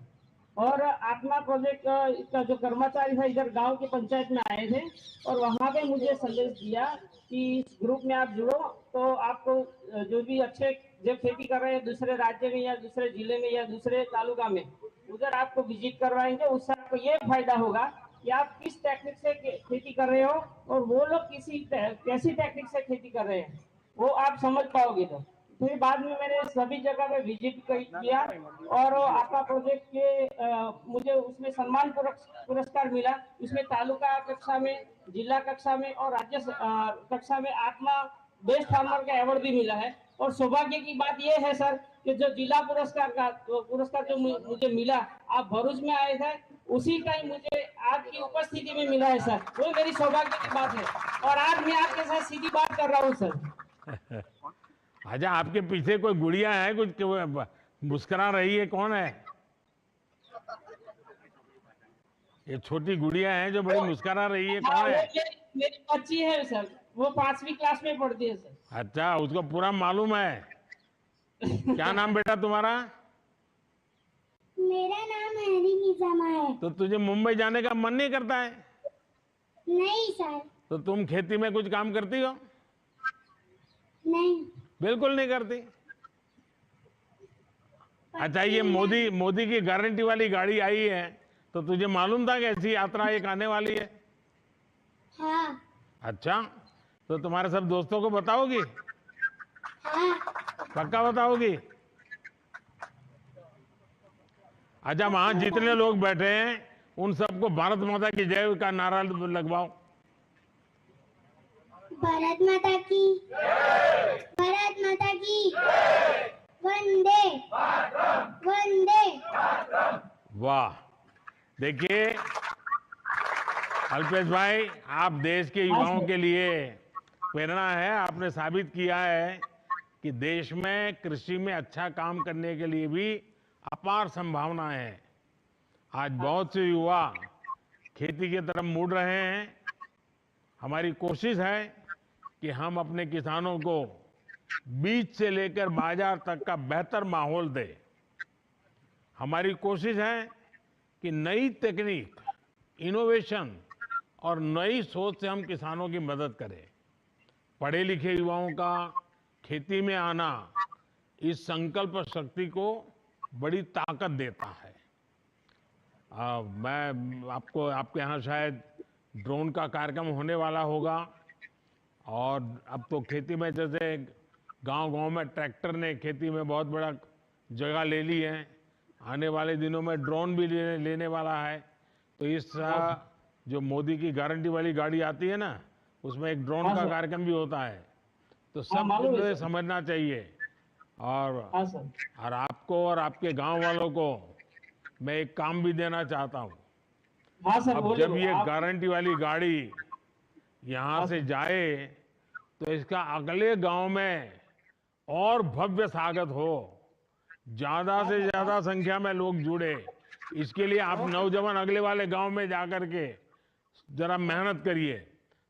और आत्मा प्रोजेक्ट का जो कर्मचारी था इधर गांव की पंचायत में आए थे और वहां पे मुझे संदेश दिया कि इस ग्रुप में आप जुड़ो तो आपको जो भी अच्छे जब खेती कर रहे हैं दूसरे राज्य में या दूसरे जिले में या दूसरे तालुका में, उधर आपको विजिट करवाएंगे। उससे आपको ये फायदा होगा कि आप किस टेक्निक से खेती कर रहे हो और वो लोग कैसी टेक्निक से खेती कर रहे हैं वो आप समझ पाओगे। तो फिर बाद में मैंने सभी जगह पे विजिट किया और आपका प्रोजेक्ट के मुझे उसमें सम्मान पुरस्कार मिला। उसमें तालुका कक्षा में, जिला कक्षा में और राज्य कक्षा में आत्मा बेस्ट फार्मर का अवार्ड भी मिला है। और सौभाग्य की बात यह है सर कि जो जिला पुरस्कार जो मुझे मिला, आप भरूच में आए थे, उसी टाइम मुझे आपकी उपस्थिति में मिला है सर। वो मेरी सौभाग्य की बात है और आज मैं आपके साथ सीधी बात कर रहा हूँ सर। अच्छा, आपके पीछे कोई गुड़िया है, कुछ मुस्कुरा रही है, कौन है? ये छोटी गुड़िया है जो बड़ी मुस्कुरा रही है, कौन है? मेरी बच्ची है सर, वो 5वीं क्लास में पढ़ती है सर। अच्छा, उसको पूरा मालूम है। क्या नाम बेटा तुम्हारा? मेरा नाम हैरी निजामा है। तो तुझे मुंबई जाने का मन नहीं करता है? नहीं सर। तो तुम खेती में कुछ काम करती हो? नहीं। बिल्कुल नहीं करती। अच्छा, ये मोदी की गारंटी वाली गाड़ी आई है, तो तुझे मालूम था कि ऐसी यात्रा एक आने वाली है? हाँ। अच्छा, तो तुम्हारे सब दोस्तों को बताओगी? हाँ। पक्का बताओगी? अच्छा, वहां जितने लोग बैठे हैं उन सबको भारत माता की जय का नारा लगवाओ। भारत माता की, भारत माता की, वंदे वंदे। वाह, देखिए अल्पेश भाई, आप देश के युवाओं के लिए प्रेरणा है। आपने साबित किया है कि देश में कृषि में अच्छा काम करने के लिए भी अपार संभावनाएं हैं। आज बहुत से युवा खेती की तरफ मुड़ रहे हैं। हमारी कोशिश है कि हम अपने किसानों को बीज से लेकर बाजार तक का बेहतर माहौल दें। हमारी कोशिश है कि नई तकनीक, इनोवेशन और नई सोच से हम किसानों की मदद करें। पढ़े लिखे युवाओं का खेती में आना इस संकल्प शक्ति को बड़ी ताकत देता है। मैं आपके यहाँ शायद ड्रोन का कार्यक्रम होने वाला होगा, और अब तो खेती में जैसे गांव-गांव में ट्रैक्टर ने खेती में बहुत बड़ा जगह ले ली है। आने वाले दिनों में ड्रोन भी लेने वाला है। तो इस जो मोदी की गारंटी वाली गाड़ी आती है ना, उसमें एक ड्रोन का कार्यक्रम भी होता है। तो सब को समझना चाहिए। और आपको और आपके गांव वालों को मैं एक काम भी देना चाहता हूं। अब जब ये गारंटी वाली गाड़ी यहाँ से जाए तो इसका अगले गांव में और भव्य स्वागत हो, ज्यादा से ज्यादा संख्या में लोग जुड़े। इसके लिए आप नौजवान अगले वाले गांव में जाकर के जरा मेहनत करिए,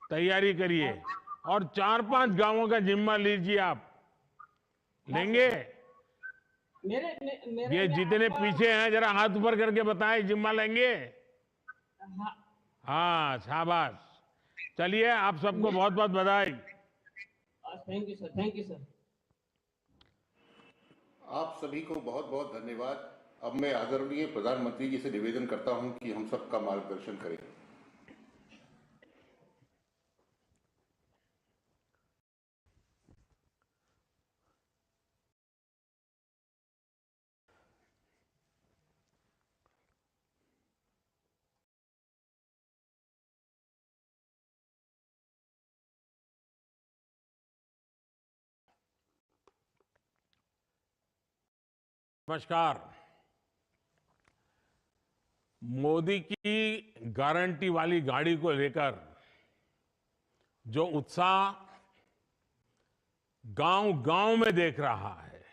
तैयारी करिए, और 4-5 गांवों का जिम्मा लीजिए। आप लेंगे? ये जितने पीछे हैं जरा हाथ ऊपर करके बताएं, जिम्मा लेंगे? हाँ, शाबाश। चलिए, आप सबको बहुत बहुत बधाई। Thank you sir, thank you sir. आप सभी को बहुत बहुत धन्यवाद। अब मैं आदरणीय प्रधानमंत्री जी से निवेदन करता हूं कि हम सबका मार्गदर्शन करें। नमस्कार। मोदी की गारंटी वाली गाड़ी को लेकर जो उत्साह गांव-गांव में देख रहा है,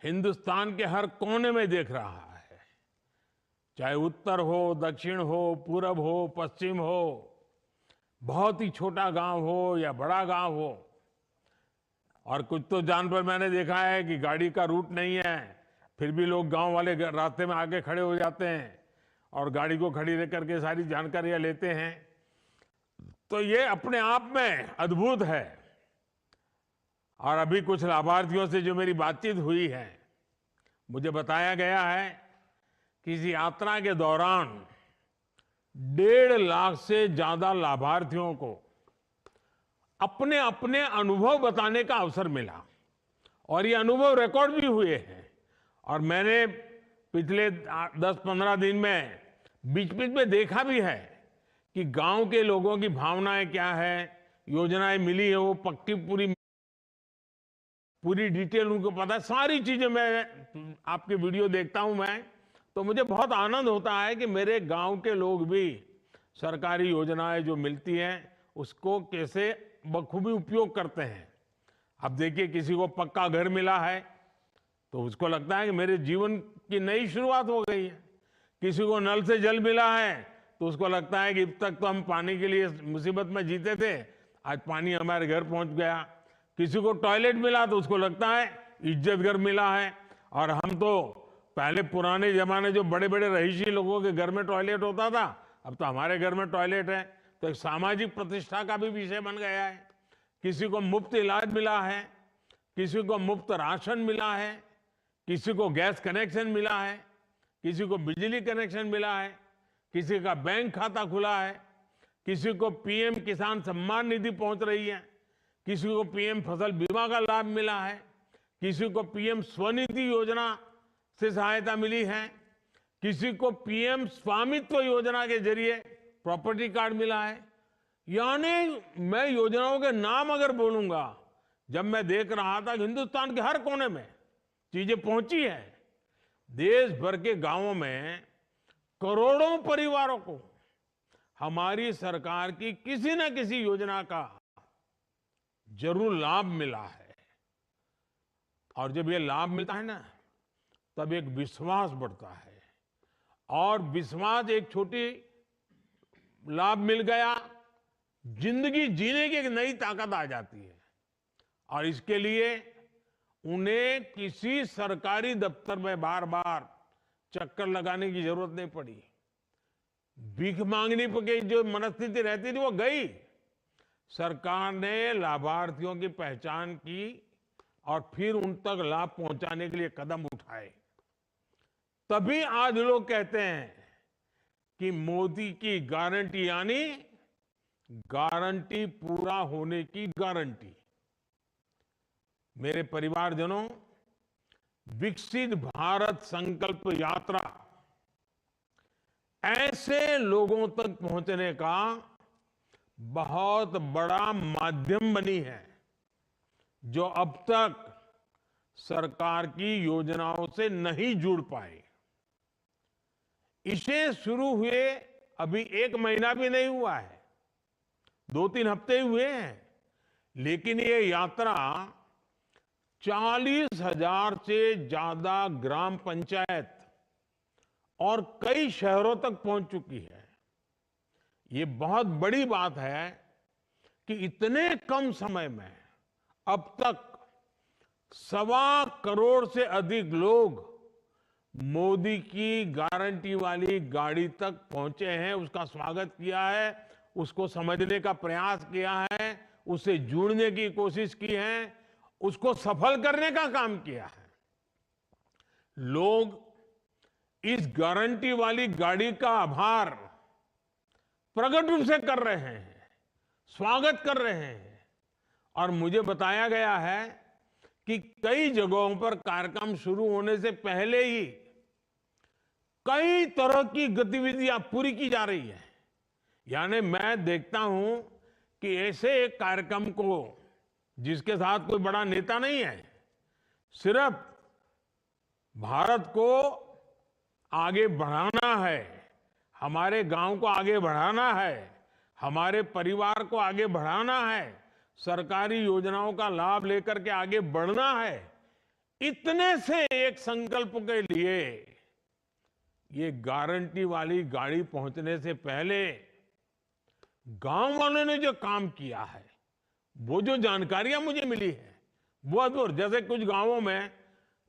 हिंदुस्तान के हर कोने में देख रहा है, चाहे उत्तर हो, दक्षिण हो, पूरब हो, पश्चिम हो, बहुत ही छोटा गांव हो या बड़ा गांव हो। और कुछ तो जान पर मैंने देखा है कि गाड़ी का रूट नहीं है, फिर भी लोग गांव वाले रास्ते में आके खड़े हो जाते हैं और गाड़ी को खड़ी रख करके सारी जानकारियां लेते हैं। तो ये अपने आप में अद्भुत है। और अभी कुछ लाभार्थियों से जो मेरी बातचीत हुई है, मुझे बताया गया है कि इस यात्रा के दौरान 1.5 लाख से ज्यादा लाभार्थियों को अपने अपने अनुभव बताने का अवसर मिला, और ये अनुभव रिकॉर्ड भी हुए हैं। और मैंने पिछले 10-15 दिन में बीच-बीच में देखा भी है कि गांव के लोगों की भावनाएं क्या है, योजनाएं मिली है वो पक्की पूरी डिटेल उनको पता है। सारी चीजें मैं आपके वीडियो देखता हूं मैं, तो मुझे बहुत आनंद होता है कि मेरे गांव के लोग भी सरकारी योजनाएं जो मिलती हैं उसको कैसे बखूबी उपयोग करते हैं। अब देखिए, किसी को पक्का घर मिला है तो उसको लगता है कि मेरे जीवन की नई शुरुआत हो गई है। किसी को नल से जल मिला है तो उसको लगता है कि अब तक तो हम पानी के लिए मुसीबत में जीते थे, आज पानी हमारे घर पहुंच गया। किसी को टॉयलेट मिला तो उसको लगता है इज्जत घर मिला है। और हम तो पहले पुराने जमाने जो बड़े बड़े रईसी लोगों के घर में टॉयलेट होता था, अब तो हमारे घर में टॉयलेट है। तो एक सामाजिक प्रतिष्ठा का भी विषय बन गया है। किसी को मुफ्त इलाज मिला है, किसी को मुफ्त राशन मिला है, किसी को गैस कनेक्शन मिला है, किसी को बिजली कनेक्शन मिला है, किसी का बैंक खाता खुला है, किसी को पीएम किसान सम्मान निधि पहुंच रही है, किसी को पीएम फसल बीमा का लाभ मिला है, किसी को पीएम स्वनिधि योजना से सहायता मिली है, किसी को पीएम स्वामित्व योजना के जरिए प्रॉपर्टी कार्ड मिला है। यानी मैं योजनाओं के नाम अगर बोलूंगा, जब मैं देख रहा था कि हिंदुस्तान के हर कोने में चीजें पहुंची है। देश भर के गांवों में करोड़ों परिवारों को हमारी सरकार की किसी न किसी योजना का जरूर लाभ मिला है। और जब ये लाभ मिलता है ना, तब एक विश्वास बढ़ता है। और विश्वास, एक छोटी लाभ मिल गया, जिंदगी जीने की एक नई ताकत आ जाती है। और इसके लिए उन्हें किसी सरकारी दफ्तर में बार बार चक्कर लगाने की जरूरत नहीं पड़ी। भीख मांगने की जो मनस्थिति रहती थी वो गई। सरकार ने लाभार्थियों की पहचान की और फिर उन तक लाभ पहुंचाने के लिए कदम उठाए। तभी आज लोग कहते हैं कि मोदी की गारंटी यानी गारंटी पूरा होने की गारंटी। मेरे परिवारजनों, विकसित भारत संकल्प यात्रा ऐसे लोगों तक पहुंचने का बहुत बड़ा माध्यम बनी है जो अब तक सरकार की योजनाओं से नहीं जुड़ पाए। इसे शुरू हुए अभी 1 महीना भी नहीं हुआ है, 2-3 हफ्ते ही हुए हैं, लेकिन ये यात्रा 40,000 से ज्यादा ग्राम पंचायत और कई शहरों तक पहुंच चुकी है। ये बहुत बड़ी बात है कि इतने कम समय में अब तक 1.25 करोड़ से अधिक लोग मोदी की गारंटी वाली गाड़ी तक पहुंचे हैं, उसका स्वागत किया है, उसको समझने का प्रयास किया है, उससे जुड़ने की कोशिश की है, उसको सफल करने का काम किया है। लोग इस गारंटी वाली गाड़ी का आभार प्रकट रूप से कर रहे हैं, स्वागत कर रहे हैं। और मुझे बताया गया है कि कई जगहों पर कार्यक्रम शुरू होने से पहले ही कई तरह की गतिविधियां पूरी की जा रही है। यानी मैं देखता हूं कि ऐसे एक कार्यक्रम को, जिसके साथ कोई बड़ा नेता नहीं है, सिर्फ भारत को आगे बढ़ाना है, हमारे गांव को आगे बढ़ाना है, हमारे परिवार को आगे बढ़ाना है, सरकारी योजनाओं का लाभ लेकर के आगे बढ़ना है, इतने से एक संकल्प के लिए ये गारंटी वाली गाड़ी पहुंचने से पहले गांव वालों ने जो काम किया है, वो जो जानकारियां मुझे मिली है वो अद्भुत। जैसे कुछ गांवों में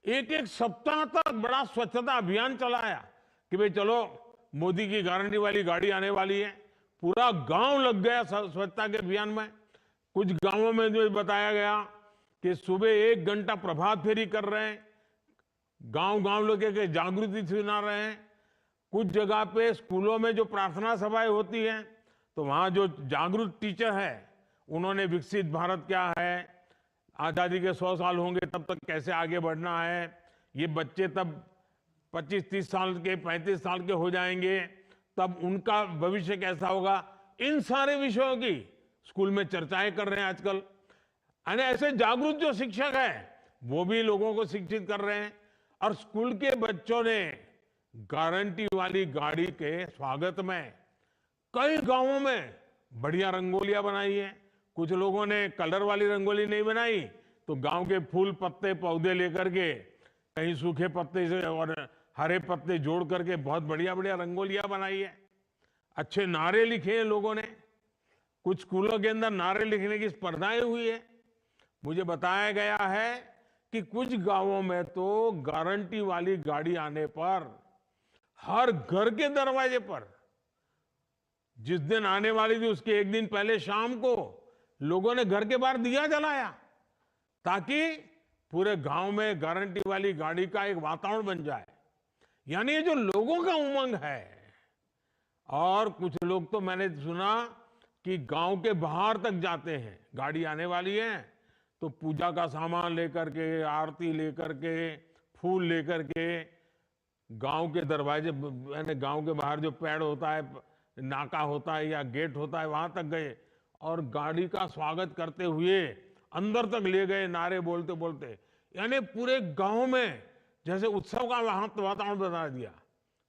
एक सप्ताह तक बड़ा स्वच्छता अभियान चलाया कि भाई चलो मोदी की गारंटी वाली गाड़ी आने वाली है, पूरा गांव लग गया स्वच्छता के अभियान में। कुछ गांवों में जो बताया गया कि सुबह 1 घंटा प्रभात फेरी कर रहे हैं, गांव लोग के जागृति सुना रहे हैं। कुछ जगह पे स्कूलों में जो प्रार्थना सभाएं होती हैं, तो वहां जो जागरूक टीचर है, उन्होंने विकसित भारत क्या है, आजादी के 100 साल होंगे तब तक कैसे आगे बढ़ना है, ये बच्चे तब 25-30 साल के 35 साल के हो जाएंगे, तब उनका भविष्य कैसा होगा, इन सारे विषयों की स्कूल में चर्चाएं कर रहे हैं आजकल। यानी ऐसे जागरूक जो शिक्षक हैं वो भी लोगों को शिक्षित कर रहे हैं। और स्कूल के बच्चों ने गारंटी वाली गाड़ी के स्वागत में कई गांवों में बढ़िया रंगोलियां बनाई है। कुछ लोगों ने कलर वाली रंगोली नहीं बनाई, तो गांव के फूल पत्ते पौधे लेकर के, कहीं सूखे पत्ते से और हरे पत्ते जोड़ करके बहुत बढ़िया बढ़िया रंगोलियां बनाई है। अच्छे नारे लिखे हैं लोगों ने। कुछ स्कूलों के अंदर नारे लिखने की स्पर्धाएं हुई है। मुझे बताया गया है कि कुछ गांवों में तो गारंटी वाली गाड़ी आने पर हर घर के दरवाजे पर, जिस दिन आने वाली थी उसके 1 दिन पहले शाम को लोगों ने घर के बाहर दिया जलाया, ताकि पूरे गांव में गारंटी वाली गाड़ी का एक वातावरण बन जाए। यानी ये जो लोगों का उमंग है। और कुछ लोग तो मैंने सुना कि गांव के बाहर तक जाते हैं, गाड़ी आने वाली है तो पूजा का सामान लेकर के, आरती लेकर के, फूल लेकर के, गांव के दरवाजे यानी गांव के बाहर जो पेड़ होता है, नाका होता है या गेट होता है, वहां तक गए और गाड़ी का स्वागत करते हुए अंदर तक ले गए, नारे बोलते बोलते। यानी पूरे गांव में जैसे उत्सव का वातावरण बना दिया।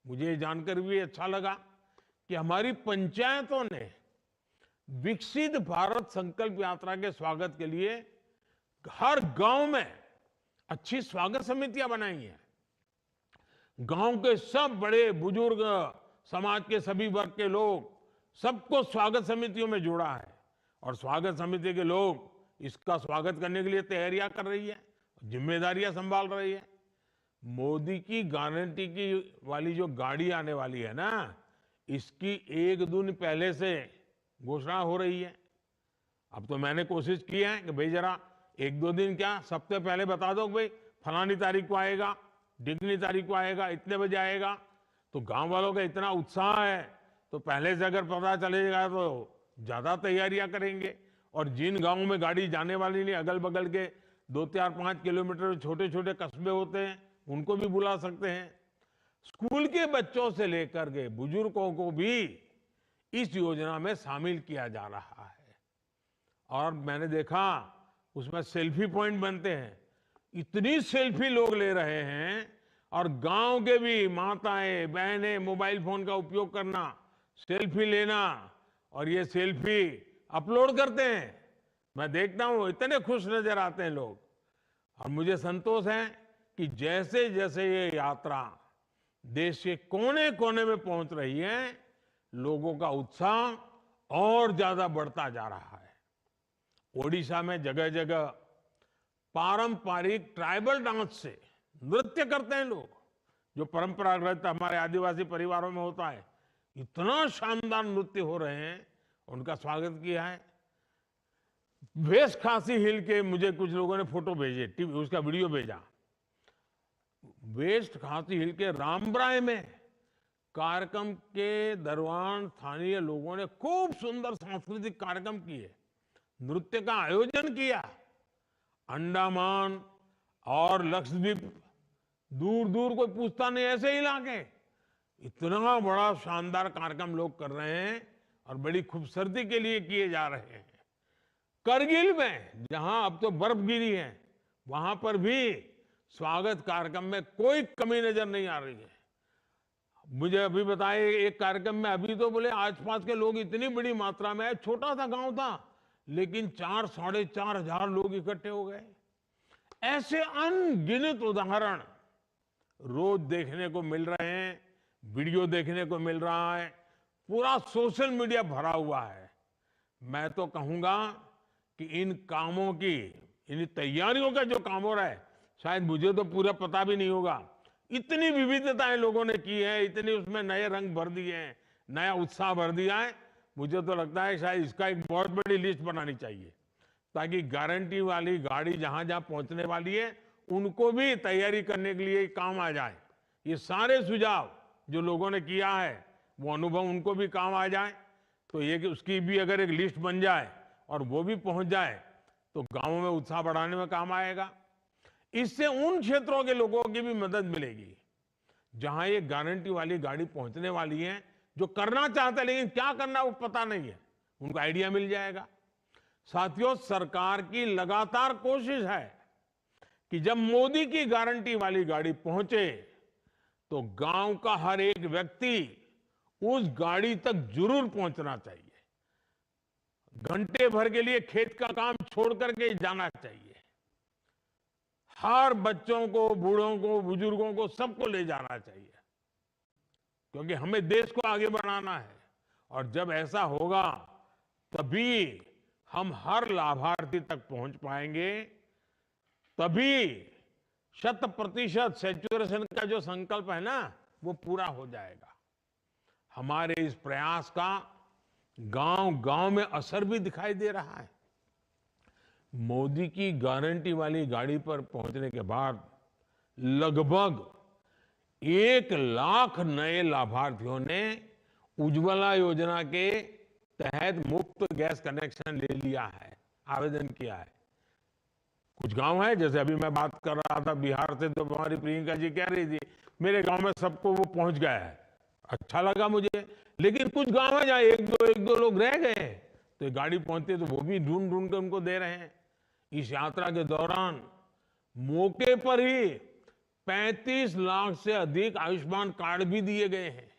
मुझे ये जानकर भी अच्छा लगा कि हमारी पंचायतों ने विकसित भारत संकल्प यात्रा के स्वागत के लिए हर गांव में अच्छी स्वागत समितियां बनाई हैं। गांव के सब बड़े बुजुर्ग, समाज के सभी वर्ग के लोग, सबको स्वागत समितियों में जोड़ा है और स्वागत समिति के लोग इसका स्वागत करने के लिए तैयारियां कर रही है, जिम्मेदारियां संभाल रही है। मोदी की गारंटी की वाली जो गाड़ी आने वाली है ना, इसकी एक दिन पहले से घोषणा हो रही है। अब तो मैंने कोशिश की है कि भाई जरा एक दो दिन क्या, सप्ताह पहले बता दो भाई फलानी तारीख को आएगा, ढिकनी तारीख को आएगा, इतने बजे आएगा। तो गांव वालों का इतना उत्साह है तो पहले से अगर पता चलेगा तो ज्यादा तैयारियां करेंगे। और जिन गांवों में गाड़ी जाने वाली नहीं, अगल बगल के 2, 4, 5 किलोमीटर छोटे छोटे कस्बे होते हैं, उनको भी बुला सकते हैं। स्कूल के बच्चों से लेकर के बुजुर्गों को भी इस योजना में शामिल किया जा रहा है। और मैंने देखा उसमें सेल्फी पॉइंट बनते हैं, इतनी सेल्फी लोग ले रहे हैं। और गांव के भी माताएं बहनें मोबाइल फोन का उपयोग करना, सेल्फी लेना और ये सेल्फी अपलोड करते हैं। मैं देखता हूं इतने खुश नजर आते हैं लोग। और मुझे संतोष है कि जैसे जैसे ये यात्रा देश के कोने कोने में पहुंच रही है, लोगों का उत्साह और ज्यादा बढ़ता जा रहा है। ओडिशा में जगह जगह पारंपरिक ट्राइबल डांस से नृत्य करते हैं लोग, जो परंपरागत हमारे आदिवासी परिवारों में होता है। इतना शानदार नृत्य हो रहे हैं, उनका स्वागत किया है। वेस्ट खासी हिल के मुझे कुछ लोगों ने फोटो भेजे, उसका वीडियो भेजा। वेस्ट खासी हिल के रामब्राय में कार्यक्रम के दौरान स्थानीय लोगों ने खूब सुंदर सांस्कृतिक कार्यक्रम किए, नृत्य का आयोजन किया। अंडमान और लक्षद्वीप दूर दूर कोई पूछता नहीं, ऐसे ही इलाके इतना बड़ा शानदार कार्यक्रम लोग कर रहे हैं और बड़ी खूबसूरती के लिए किए जा रहे हैं। करगिल में जहां अब तो बर्फ गिरी है, वहां पर भी स्वागत कार्यक्रम में कोई कमी नजर नहीं आ रही है। मुझे अभी बताए एक कार्यक्रम में, अभी तो बोले आसपास के लोग इतनी बड़ी मात्रा में, छोटा सा गांव था लेकिन 4-4.5 हजार लोग इकट्ठे हो गए। ऐसे अनगिनत उदाहरण रोज देखने को मिल रहे हैं, वीडियो देखने को मिल रहा है, पूरा सोशल मीडिया भरा हुआ है। मैं तो कहूंगा कि इन कामों की, इन तैयारियों का जो काम हो रहा है, शायद मुझे तो पूरा पता भी नहीं होगा। इतनी विविधताएं लोगों ने की है, इतने उसमें नए रंग भर दिए हैं, नया उत्साह भर दिया है। मुझे तो लगता है शायद इसका एक बहुत बड़ी लिस्ट बनानी चाहिए, ताकि गारंटी वाली गाड़ी जहां जहां पहुंचने वाली है उनको भी तैयारी करने के लिए काम आ जाए। ये सारे सुझाव जो लोगों ने किया है, वो अनुभव उनको भी काम आ जाए। तो ये कि उसकी भी अगर एक लिस्ट बन जाए और वो भी पहुंच जाए तो गांवों में उत्साह बढ़ाने में काम आएगा। इससे उन क्षेत्रों के लोगों की भी मदद मिलेगी जहां ये गारंटी वाली गाड़ी पहुंचने वाली है, जो करना चाहते हैं लेकिन क्या करना वो पता नहीं है, उनको आइडिया मिल जाएगा। साथियों, सरकार की लगातार कोशिश है कि जब मोदी की गारंटी वाली गाड़ी पहुंचे तो गांव का हर एक व्यक्ति उस गाड़ी तक जरूर पहुंचना चाहिए। घंटे भर के लिए खेत का काम छोड़ करके जाना चाहिए। हर बच्चों को, बूढ़ों को, बुजुर्गों को, सबको ले जाना चाहिए, क्योंकि हमें देश को आगे बढ़ाना है। और जब ऐसा होगा तभी हम हर लाभार्थी तक पहुंच पाएंगे, तभी 100% सैचुरेशन का जो संकल्प है ना, वो पूरा हो जाएगा। हमारे इस प्रयास का गांव गांव में असर भी दिखाई दे रहा है। मोदी की गारंटी वाली गाड़ी पर पहुंचने के बाद लगभग 1 लाख नए लाभार्थियों ने उज्ज्वला योजना के तहत मुफ्त गैस कनेक्शन ले लिया है, आवेदन किया है। कुछ गांव है, जैसे अभी मैं बात कर रहा था बिहार से, तो हमारी प्रियंका जी कह रही थी मेरे गांव में सबको वो पहुंच गया है, अच्छा लगा मुझे। लेकिन कुछ गांव है जहां एक दो लोग रह गए, तो ये गाड़ी पहुंचती है तो वो भी ढूंढ ढूंढ के उनको दे रहे हैं। इस यात्रा के दौरान मौके पर ही 35 लाख से अधिक आयुष्मान कार्ड भी दिए गए हैं।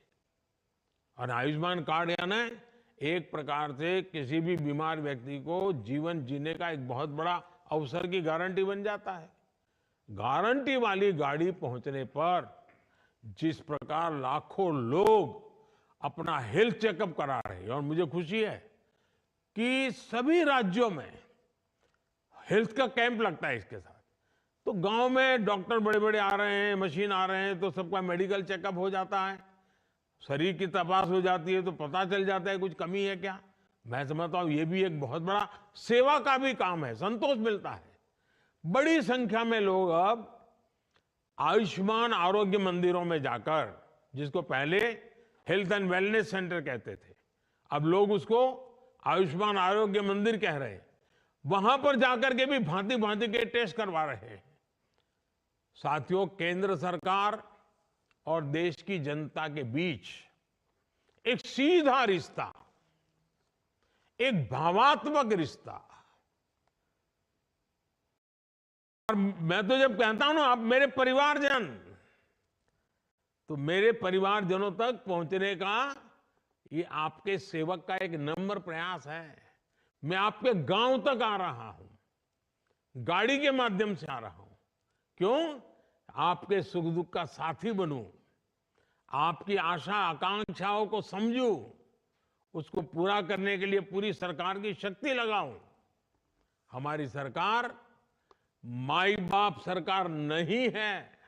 और आयुष्मान कार्ड यानी एक प्रकार से किसी भी बीमार व्यक्ति को जीवन जीने का एक बहुत बड़ा अवसर की गारंटी बन जाता है। गारंटी वाली गाड़ी पहुंचने पर जिस प्रकार लाखों लोग अपना हेल्थ चेकअप करा रहे हैं, और मुझे खुशी है कि सभी राज्यों में हेल्थ का कैंप लगता है इसके साथ। तो गांव में डॉक्टर बड़े बड़े आ रहे हैं, मशीन आ रहे हैं, तो सबका मेडिकल चेकअप हो जाता है, शरीर की तपास हो जाती है, तो पता चल जाता है कुछ कमी है क्या। मैं समझता हूं ये भी एक बहुत बड़ा सेवा का भी काम है, संतोष मिलता है। बड़ी संख्या में लोग अब आयुष्मान आरोग्य मंदिरों में जाकर, जिसको पहले हेल्थ एंड वेलनेस सेंटर कहते थे, अब लोग उसको आयुष्मान आरोग्य मंदिर कह रहे हैं, वहां पर जाकर के भी भांति भांति के टेस्ट करवा रहे हैं। साथियों, केंद्र सरकार और देश की जनता के बीच एक सीधा रिश्ता, एक भावात्मक रिश्ता। और मैं तो जब कहता हूं ना आप मेरे परिवारजन, तो मेरे परिवारजनों तक पहुंचने का ये आपके सेवक का एक नम्र प्रयास है। मैं आपके गांव तक आ रहा हूं, गाड़ी के माध्यम से आ रहा हूं। क्यों? आपके सुख दुख का साथी बनूं, आपकी आशा आकांक्षाओं को समझूं, उसको पूरा करने के लिए पूरी सरकार की शक्ति लगाऊं। हमारी सरकार माई बाप सरकार नहीं है,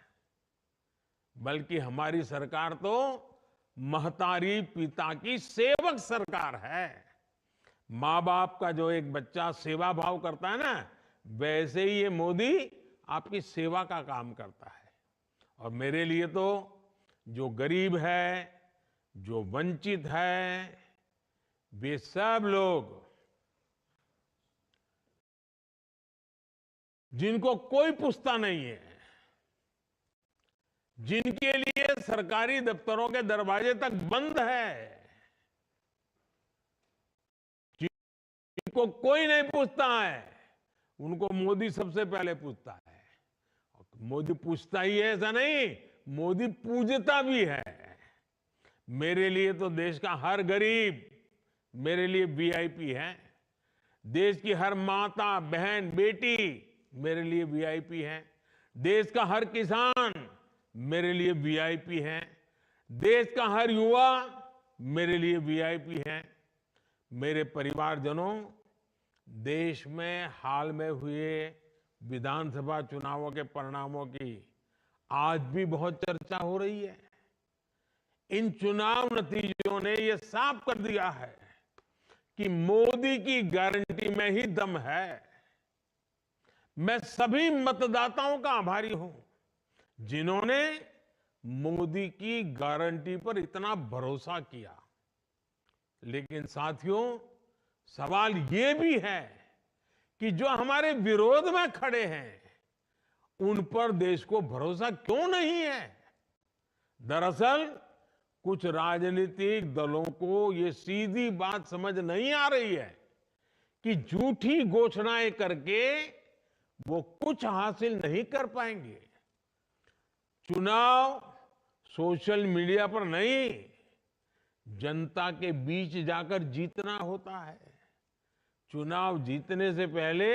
बल्कि हमारी सरकार तो महतारी पिता की सेवक सरकार है। माँ बाप का जो एक बच्चा सेवा भाव करता है ना, वैसे ही ये मोदी आपकी सेवा का काम करता है। और मेरे लिए तो जो गरीब है, जो वंचित है, वे सब लोग जिनको कोई पूछता नहीं है, जिनके लिए सरकारी दफ्तरों के दरवाजे तक बंद है, जिनको कोई नहीं पूछता है, उनको मोदी सबसे पहले पूछता है। मोदी पूछता ही है ऐसा नहीं, मोदी पूजता भी है। मेरे लिए तो देश का हर गरीब मेरे लिए वीआईपी है। देश की हर माता, बहन, बेटी मेरे लिए वीआईपी है। देश का हर किसान मेरे लिए वीआईपी है। देश का हर युवा मेरे लिए वीआईपी है। मेरे परिवारजनों, देश में हाल में हुए विधानसभा चुनावों के परिणामों की आज भी बहुत चर्चा हो रही है। इन चुनाव नतीजों ने यह साफ कर दिया है कि मोदी की गारंटी में ही दम है। मैं सभी मतदाताओं का आभारी हूं जिन्होंने मोदी की गारंटी पर इतना भरोसा किया। लेकिन साथियों, सवाल ये भी है कि जो हमारे विरोध में खड़े हैं, उन पर देश को भरोसा क्यों नहीं है? दरअसल कुछ राजनीतिक दलों को ये सीधी बात समझ नहीं आ रही है कि झूठी घोषणाएं करके वो कुछ हासिल नहीं कर पाएंगे। चुनाव सोशल मीडिया पर नहीं, जनता के बीच जाकर जीतना होता है। चुनाव जीतने से पहले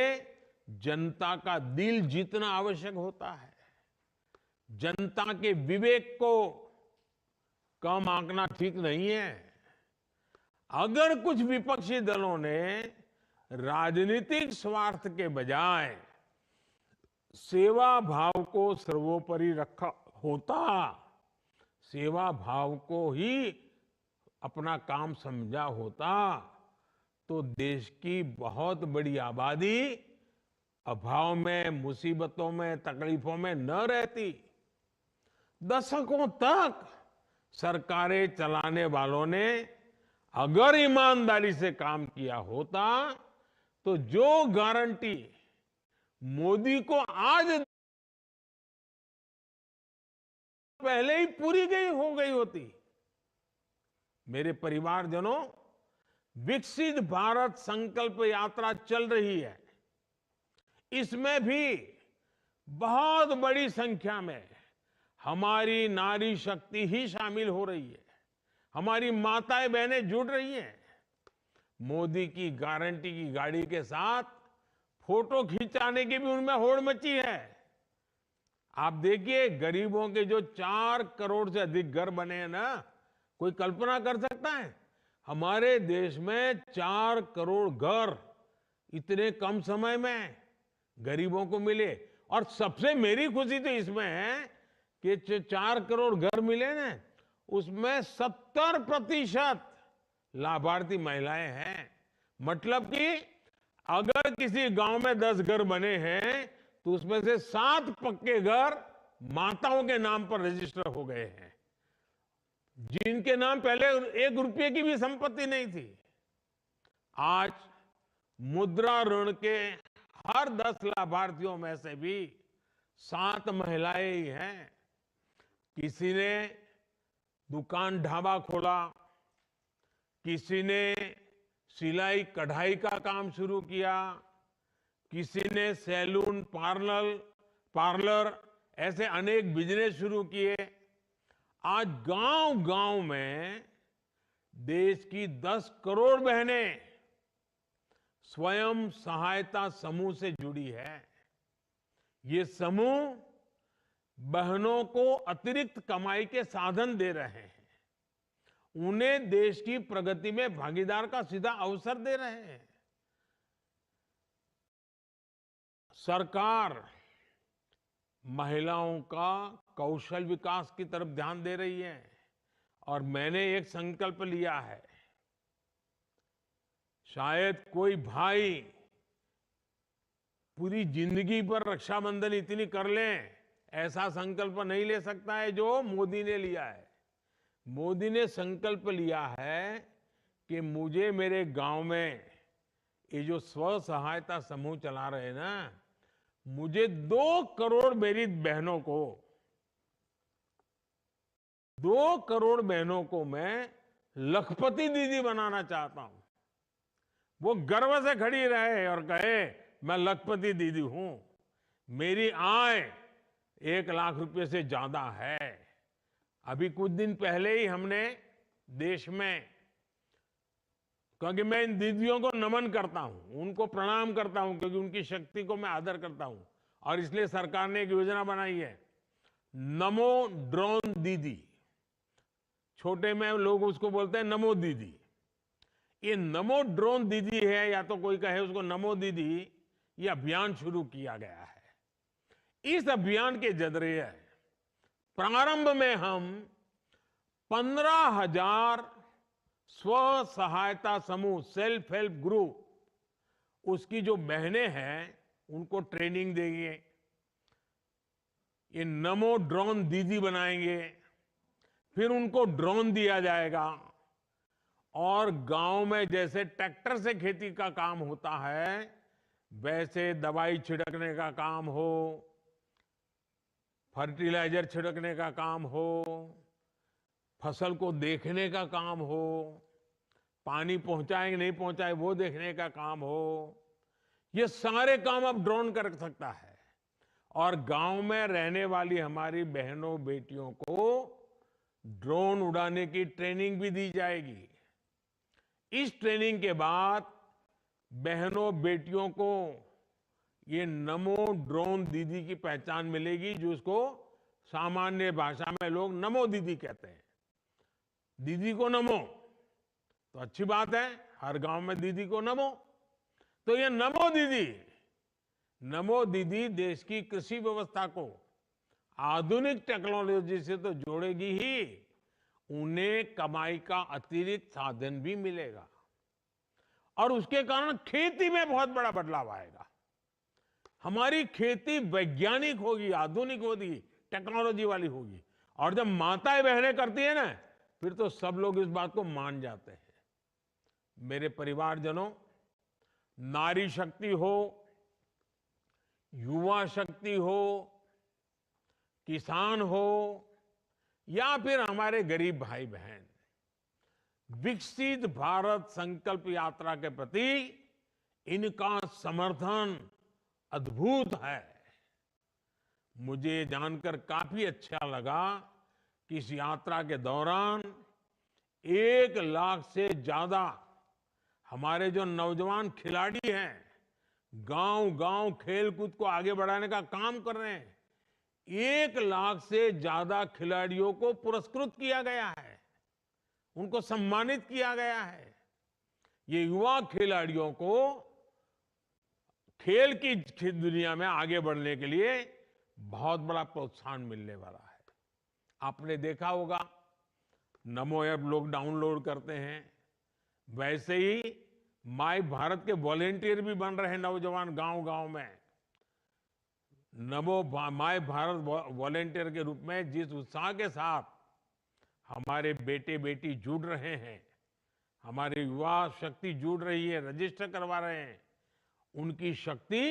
जनता का दिल जीतना आवश्यक होता है। जनता के विवेक को कम आंकना ठीक नहीं है। अगर कुछ विपक्षी दलों ने राजनीतिक स्वार्थ के बजाय सेवा भाव को सर्वोपरि रखा होता, सेवा भाव को ही अपना काम समझा होता, तो देश की बहुत बड़ी आबादी अभाव में, मुसीबतों में, तकलीफों में न रहती। दशकों तक सरकारें चलाने वालों ने अगर ईमानदारी से काम किया होता, तो जो गारंटी मोदी को आज पहले ही पूरी हो गई होती। मेरे परिवारजनों, विकसित भारत संकल्प यात्रा चल रही है। इसमें भी बहुत बड़ी संख्या में हमारी नारी शक्ति ही शामिल हो रही है। हमारी माताएं बहनें जुड़ रही हैं। मोदी की गारंटी की गाड़ी के साथ फोटो खिंचाने की भी उनमें होड़ मची है। आप देखिए, गरीबों के जो 4 करोड़ से अधिक घर बने हैं ना, कोई कल्पना कर सकता है? हमारे देश में 4 करोड़ घर इतने कम समय में गरीबों को मिले। और सबसे मेरी खुशी तो इसमें है कि 4 करोड़ घर मिले ना, उसमें 70% लाभार्थी महिलाएं हैं। मतलब कि अगर किसी गांव में 10 घर बने हैं तो उसमें से 7 पक्के घर माताओं के नाम पर रजिस्टर हो गए हैं, जिनके नाम पहले 1 रुपये की भी संपत्ति नहीं थी। आज मुद्रा ऋण के हर 10 लाभार्थियों में से भी 7 महिलाएं ही हैं। किसी ने दुकान ढाबा खोला, किसी ने सिलाई कढ़ाई का काम शुरू किया, किसी ने सैलून पार्लर ऐसे अनेक बिजनेस शुरू किए। आज गांव-गांव में देश की 10 करोड़ बहनें स्वयं सहायता समूह से जुड़ी है। ये समूह बहनों को अतिरिक्त कमाई के साधन दे रहे हैं, उन्हें देश की प्रगति में भागीदार का सीधा अवसर दे रहे हैं। सरकार महिलाओं का कौशल विकास की तरफ ध्यान दे रही है और मैंने एक संकल्प लिया है। शायद कोई भाई पूरी जिंदगी पर रक्षाबंधन इतनी कर लें, ऐसा संकल्प नहीं ले सकता है जो मोदी ने लिया है। मोदी ने संकल्प लिया है कि मुझे मेरे गांव में ये जो स्व सहायता समूह चला रहे हैं ना, मुझे 2 करोड़ मेरी बहनों को 2 करोड़ बहनों को मैं लखपति दीदी बनाना चाहता हूं। वो गर्व से खड़ी रहे और कहे मैं लखपति दीदी हूं, मेरी आय 1 लाख रुपए से ज्यादा है। अभी कुछ दिन पहले ही हमने देश में, क्योंकि मैं इन दीदियों को नमन करता हूं, उनको प्रणाम करता हूं, क्योंकि उनकी शक्ति को मैं आदर करता हूं, और इसलिए सरकार ने एक योजना बनाई है, नमो ड्रोन दीदी। छोटे में लोग उसको बोलते हैं नमो दीदी। ये नमो ड्रोन दीदी है, या तो कोई कहे उसको नमो दीदी, ये अभियान शुरू किया गया है। इस अभियान के जरिए प्रारंभ में हम 15,000 स्व सहायता समूह, सेल्फ हेल्प ग्रुप, उसकी जो बहनें हैं उनको ट्रेनिंग देंगे, ये नमो ड्रोन दीदी बनाएंगे, फिर उनको ड्रोन दिया जाएगा, और गांव में जैसे ट्रैक्टर से खेती का काम होता है, वैसे दवाई छिड़कने का काम हो, फर्टिलाइजर छिड़कने का काम हो, फसल को देखने का काम हो, पानी पहुंचाए कि नहीं पहुंचाए वो देखने का काम हो, ये सारे काम अब ड्रोन कर सकता है। और गांव में रहने वाली हमारी बहनों बेटियों को ड्रोन उड़ाने की ट्रेनिंग भी दी जाएगी। इस ट्रेनिंग के बाद बहनों बेटियों को ये नमो ड्रोन दीदी की पहचान मिलेगी, जो उसको सामान्य भाषा में लोग नमो दीदी कहते हैं। दीदी को नमो तो अच्छी बात है, हर गांव में दीदी को नमो। तो ये नमो दीदी देश की कृषि व्यवस्था को आधुनिक टेक्नोलॉजी से तो जोड़ेगी ही, उन्हें कमाई का अतिरिक्त साधन भी मिलेगा, और उसके कारण खेती में बहुत बड़ा बदलाव आएगा। हमारी खेती वैज्ञानिक होगी, आधुनिक होगी, टेक्नोलॉजी वाली होगी। और जब माताएं बहनें करती है ना, फिर तो सब लोग इस बात को मान जाते हैं। मेरे परिवारजनों, नारी शक्ति हो, युवा शक्ति हो, किसान हो, या फिर हमारे गरीब भाई बहन, विकसित भारत संकल्प यात्रा के प्रति इनका समर्थन अद्भुत है। मुझे जानकर काफी अच्छा लगा कि इस यात्रा के दौरान 1 लाख से ज्यादा हमारे जो नौजवान खिलाड़ी हैं, गांव-गांव खेलकूद को आगे बढ़ाने का काम कर रहे हैं। 1 लाख से ज्यादा खिलाड़ियों को पुरस्कृत किया गया है, उनको सम्मानित किया गया है। ये युवा खिलाड़ियों को खेल की दुनिया में आगे बढ़ने के लिए बहुत बड़ा प्रोत्साहन मिलने वाला है। आपने देखा होगा, नमो ऐप लोग डाउनलोड करते हैं, वैसे ही माय भारत के वॉलेंटियर भी बन रहे हैं नौजवान गांव-गांव में। माय भारत वॉलेंटियर के रूप में जिस उत्साह के साथ हमारे बेटे बेटी जुड़ रहे हैं, हमारी युवा शक्ति जुड़ रही है, रजिस्टर करवा रहे हैं, उनकी शक्ति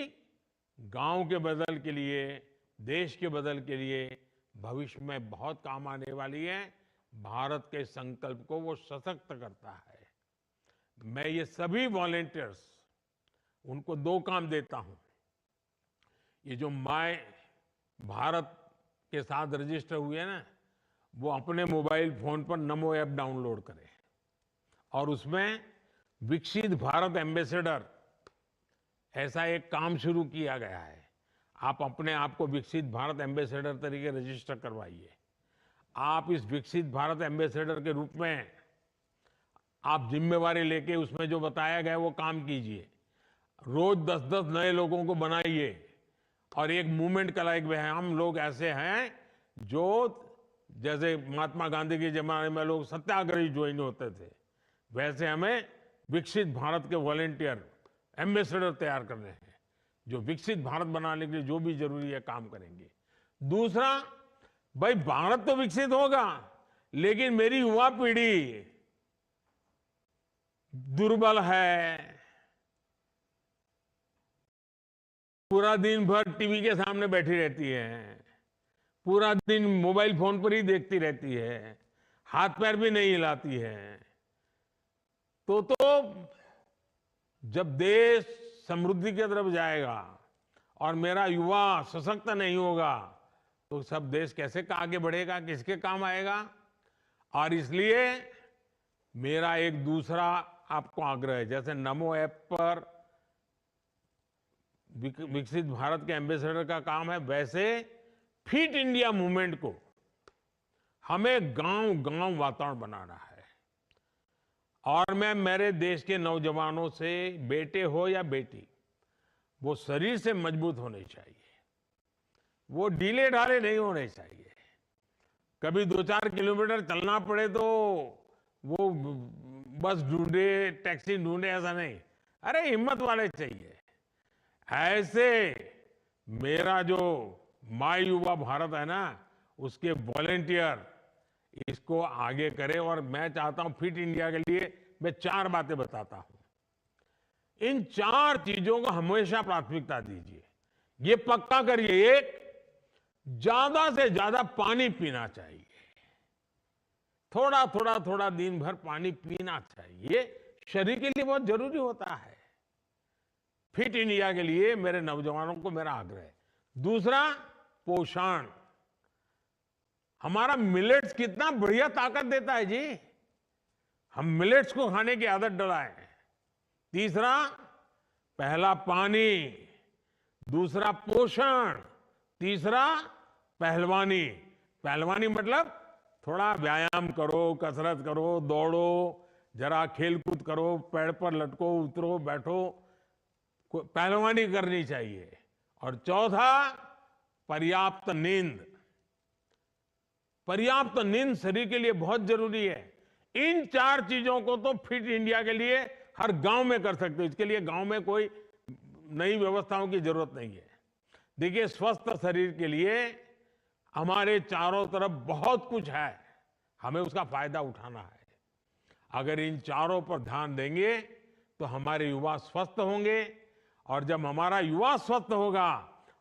गांव के बदल के लिए, देश के बदल के लिए भविष्य में बहुत काम आने वाली है। भारत के संकल्प को वो सशक्त करता है। मैं ये सभी वॉलेंटियर्स, उनको 2 काम देता हूं। ये जो माय भारत के साथ रजिस्टर हुए हैं ना, वो अपने मोबाइल फोन पर नमो ऐप डाउनलोड करें और उसमें विकसित भारत एम्बेसडर ऐसा एक काम शुरू किया गया है। आप अपने आप को विकसित भारत एम्बेसडर तरीके रजिस्टर करवाइए। आप इस विकसित भारत एम्बेसडर के रूप में आप जिम्मेवारी लेके उसमें जो बताया गया वो काम कीजिए। रोज 10-10 नए लोगों को बनाइए और एक मूवमेंट कराइए। हम लोग ऐसे हैं जो, जैसे महात्मा गांधी के जमाने में लोग सत्याग्रही ज्वाइन होते थे, वैसे हमें विकसित भारत के वॉलेंटियर एम्बेसडर तैयार करने हैं, जो विकसित भारत बनाने के लिए जो भी जरूरी है काम करेंगे। दूसरा, भाई भारत तो विकसित होगा, लेकिन मेरी युवा पीढ़ी दुर्बल है, पूरा दिन भर टीवी के सामने बैठी रहती है, पूरा दिन मोबाइल फोन पर ही देखती रहती है, हाथ पैर भी नहीं हिलाती है। तो जब देश समृद्धि की तरफ जाएगा और मेरा युवा सशक्त नहीं होगा, तो सब देश कैसे आगे बढ़ेगा, किसके काम आएगा। और इसलिए मेरा एक दूसरा आपको आग्रह है, जैसे नमो ऐप पर विकसित भारत के एम्बेसडर का काम है, वैसे फिट इंडिया मूवमेंट को हमें गांव-गांव वातावरण बनाना है। और मैं मेरे देश के नौजवानों से, बेटे हो या बेटी, वो शरीर से मजबूत होने चाहिए, वो ढीले ढाले नहीं होने चाहिए। कभी 2-4 किलोमीटर चलना पड़े तो वो बस ढूंढे, टैक्सी ढूंढे, ऐसा नहीं। अरे हिम्मत वाले चाहिए। ऐसे मेरा जो माय युवा भारत है ना, उसके वॉलेंटियर इसको आगे करे। और मैं चाहता हूं फिट इंडिया के लिए मैं 4 बातें बताता हूं। इन 4 चीजों को हमेशा प्राथमिकता दीजिए। ये पक्का करिए, एक, ज्यादा से ज्यादा पानी पीना चाहिए। थोड़ा दिन भर पानी पीना चाहिए, शरीर के लिए बहुत जरूरी होता है। फिट इंडिया के लिए मेरे नौजवानों को मेरा आग्रह है। दूसरा, पोषण। हमारा मिलेट्स कितना बढ़िया ताकत देता है जी, हम मिलेट्स को खाने की आदत डलाएं। तीसरा, पहला पानी, दूसरा पोषण, तीसरा पहलवानी। पहलवानी मतलब थोड़ा व्यायाम करो, कसरत करो, दौड़ो, जरा खेलकूद करो, पेड़ पर लटको, उतरो, बैठो, पहलवानी करनी चाहिए। और चौथा, पर्याप्त नींद। पर्याप्त नींद शरीर के लिए बहुत जरूरी है। इन 4 चीजों को तो फिट इंडिया के लिए हर गांव में कर सकते हो। इसके लिए गांव में कोई नई व्यवस्थाओं की जरूरत नहीं है। देखिए, स्वस्थ शरीर के लिए हमारे चारों तरफ बहुत कुछ है, हमें उसका फायदा उठाना है। अगर इन चारों पर ध्यान देंगे तो हमारे युवा स्वस्थ होंगे, और जब हमारा युवा स्वस्थ होगा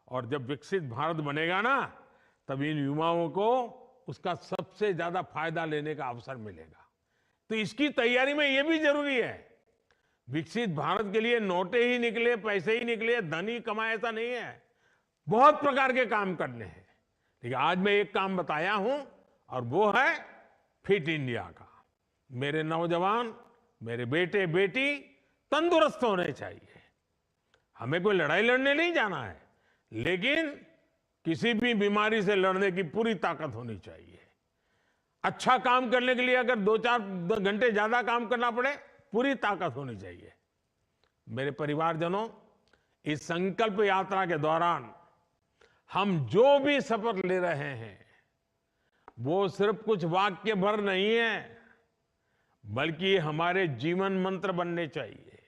और जब विकसित भारत बनेगा ना, तब इन युवाओं को उसका सबसे ज्यादा फायदा लेने का अवसर मिलेगा। तो इसकी तैयारी में ये भी जरूरी है। विकसित भारत के लिए नोटे ही निकले, पैसे ही निकले, धन ही कमाए, ऐसा नहीं है। बहुत प्रकार के काम करने हैं। लेकिन आज मैं एक काम बताया हूं और वो है फिट इंडिया का। मेरे नौजवान, मेरे बेटे बेटी तंदुरुस्त होने चाहिए। हमें कोई लड़ाई लड़ने नहीं जाना है, लेकिन किसी भी बीमारी से लड़ने की पूरी ताकत होनी चाहिए। अच्छा काम करने के लिए अगर 2-4 घंटे ज्यादा काम करना पड़े, पूरी ताकत होनी चाहिए। मेरे परिवारजनों, इस संकल्प यात्रा के दौरान हम जो भी शपथ ले रहे हैं वो सिर्फ कुछ वाक्य भर नहीं है, बल्कि हमारे जीवन मंत्र बनने चाहिए।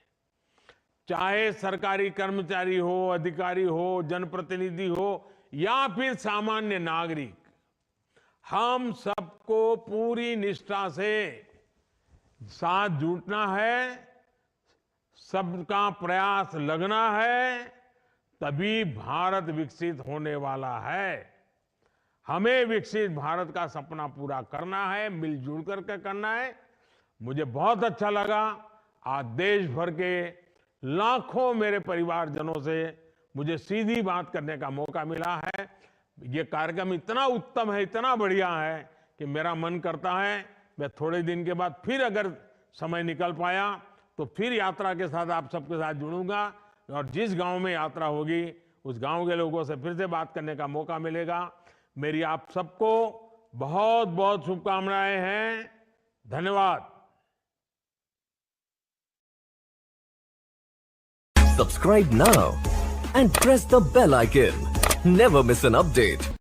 चाहे सरकारी कर्मचारी हो, अधिकारी हो, जनप्रतिनिधि हो या फिर सामान्य नागरिक, हम सबको पूरी निष्ठा से साथ जुटना है, सबका प्रयास लगना है, तभी भारत विकसित होने वाला है। हमें विकसित भारत का सपना पूरा करना है, मिलजुल करके करना है। मुझे बहुत अच्छा लगा आज देश भर के लाखों मेरे परिवारजनों से मुझे सीधी बात करने का मौका मिला है। ये कार्यक्रम इतना उत्तम है, इतना बढ़िया है कि मेरा मन करता है मैं थोड़े दिन के बाद फिर अगर समय निकल पाया तो फिर यात्रा के साथ आप सबके साथ जुड़ूंगा और जिस गांव में यात्रा होगी उस गांव के लोगों से फिर से बात करने का मौका मिलेगा। मेरी आप सबको बहुत बहुत शुभकामनाएं हैं। धन्यवाद। Subscribe now and press the bell icon. Never miss an update.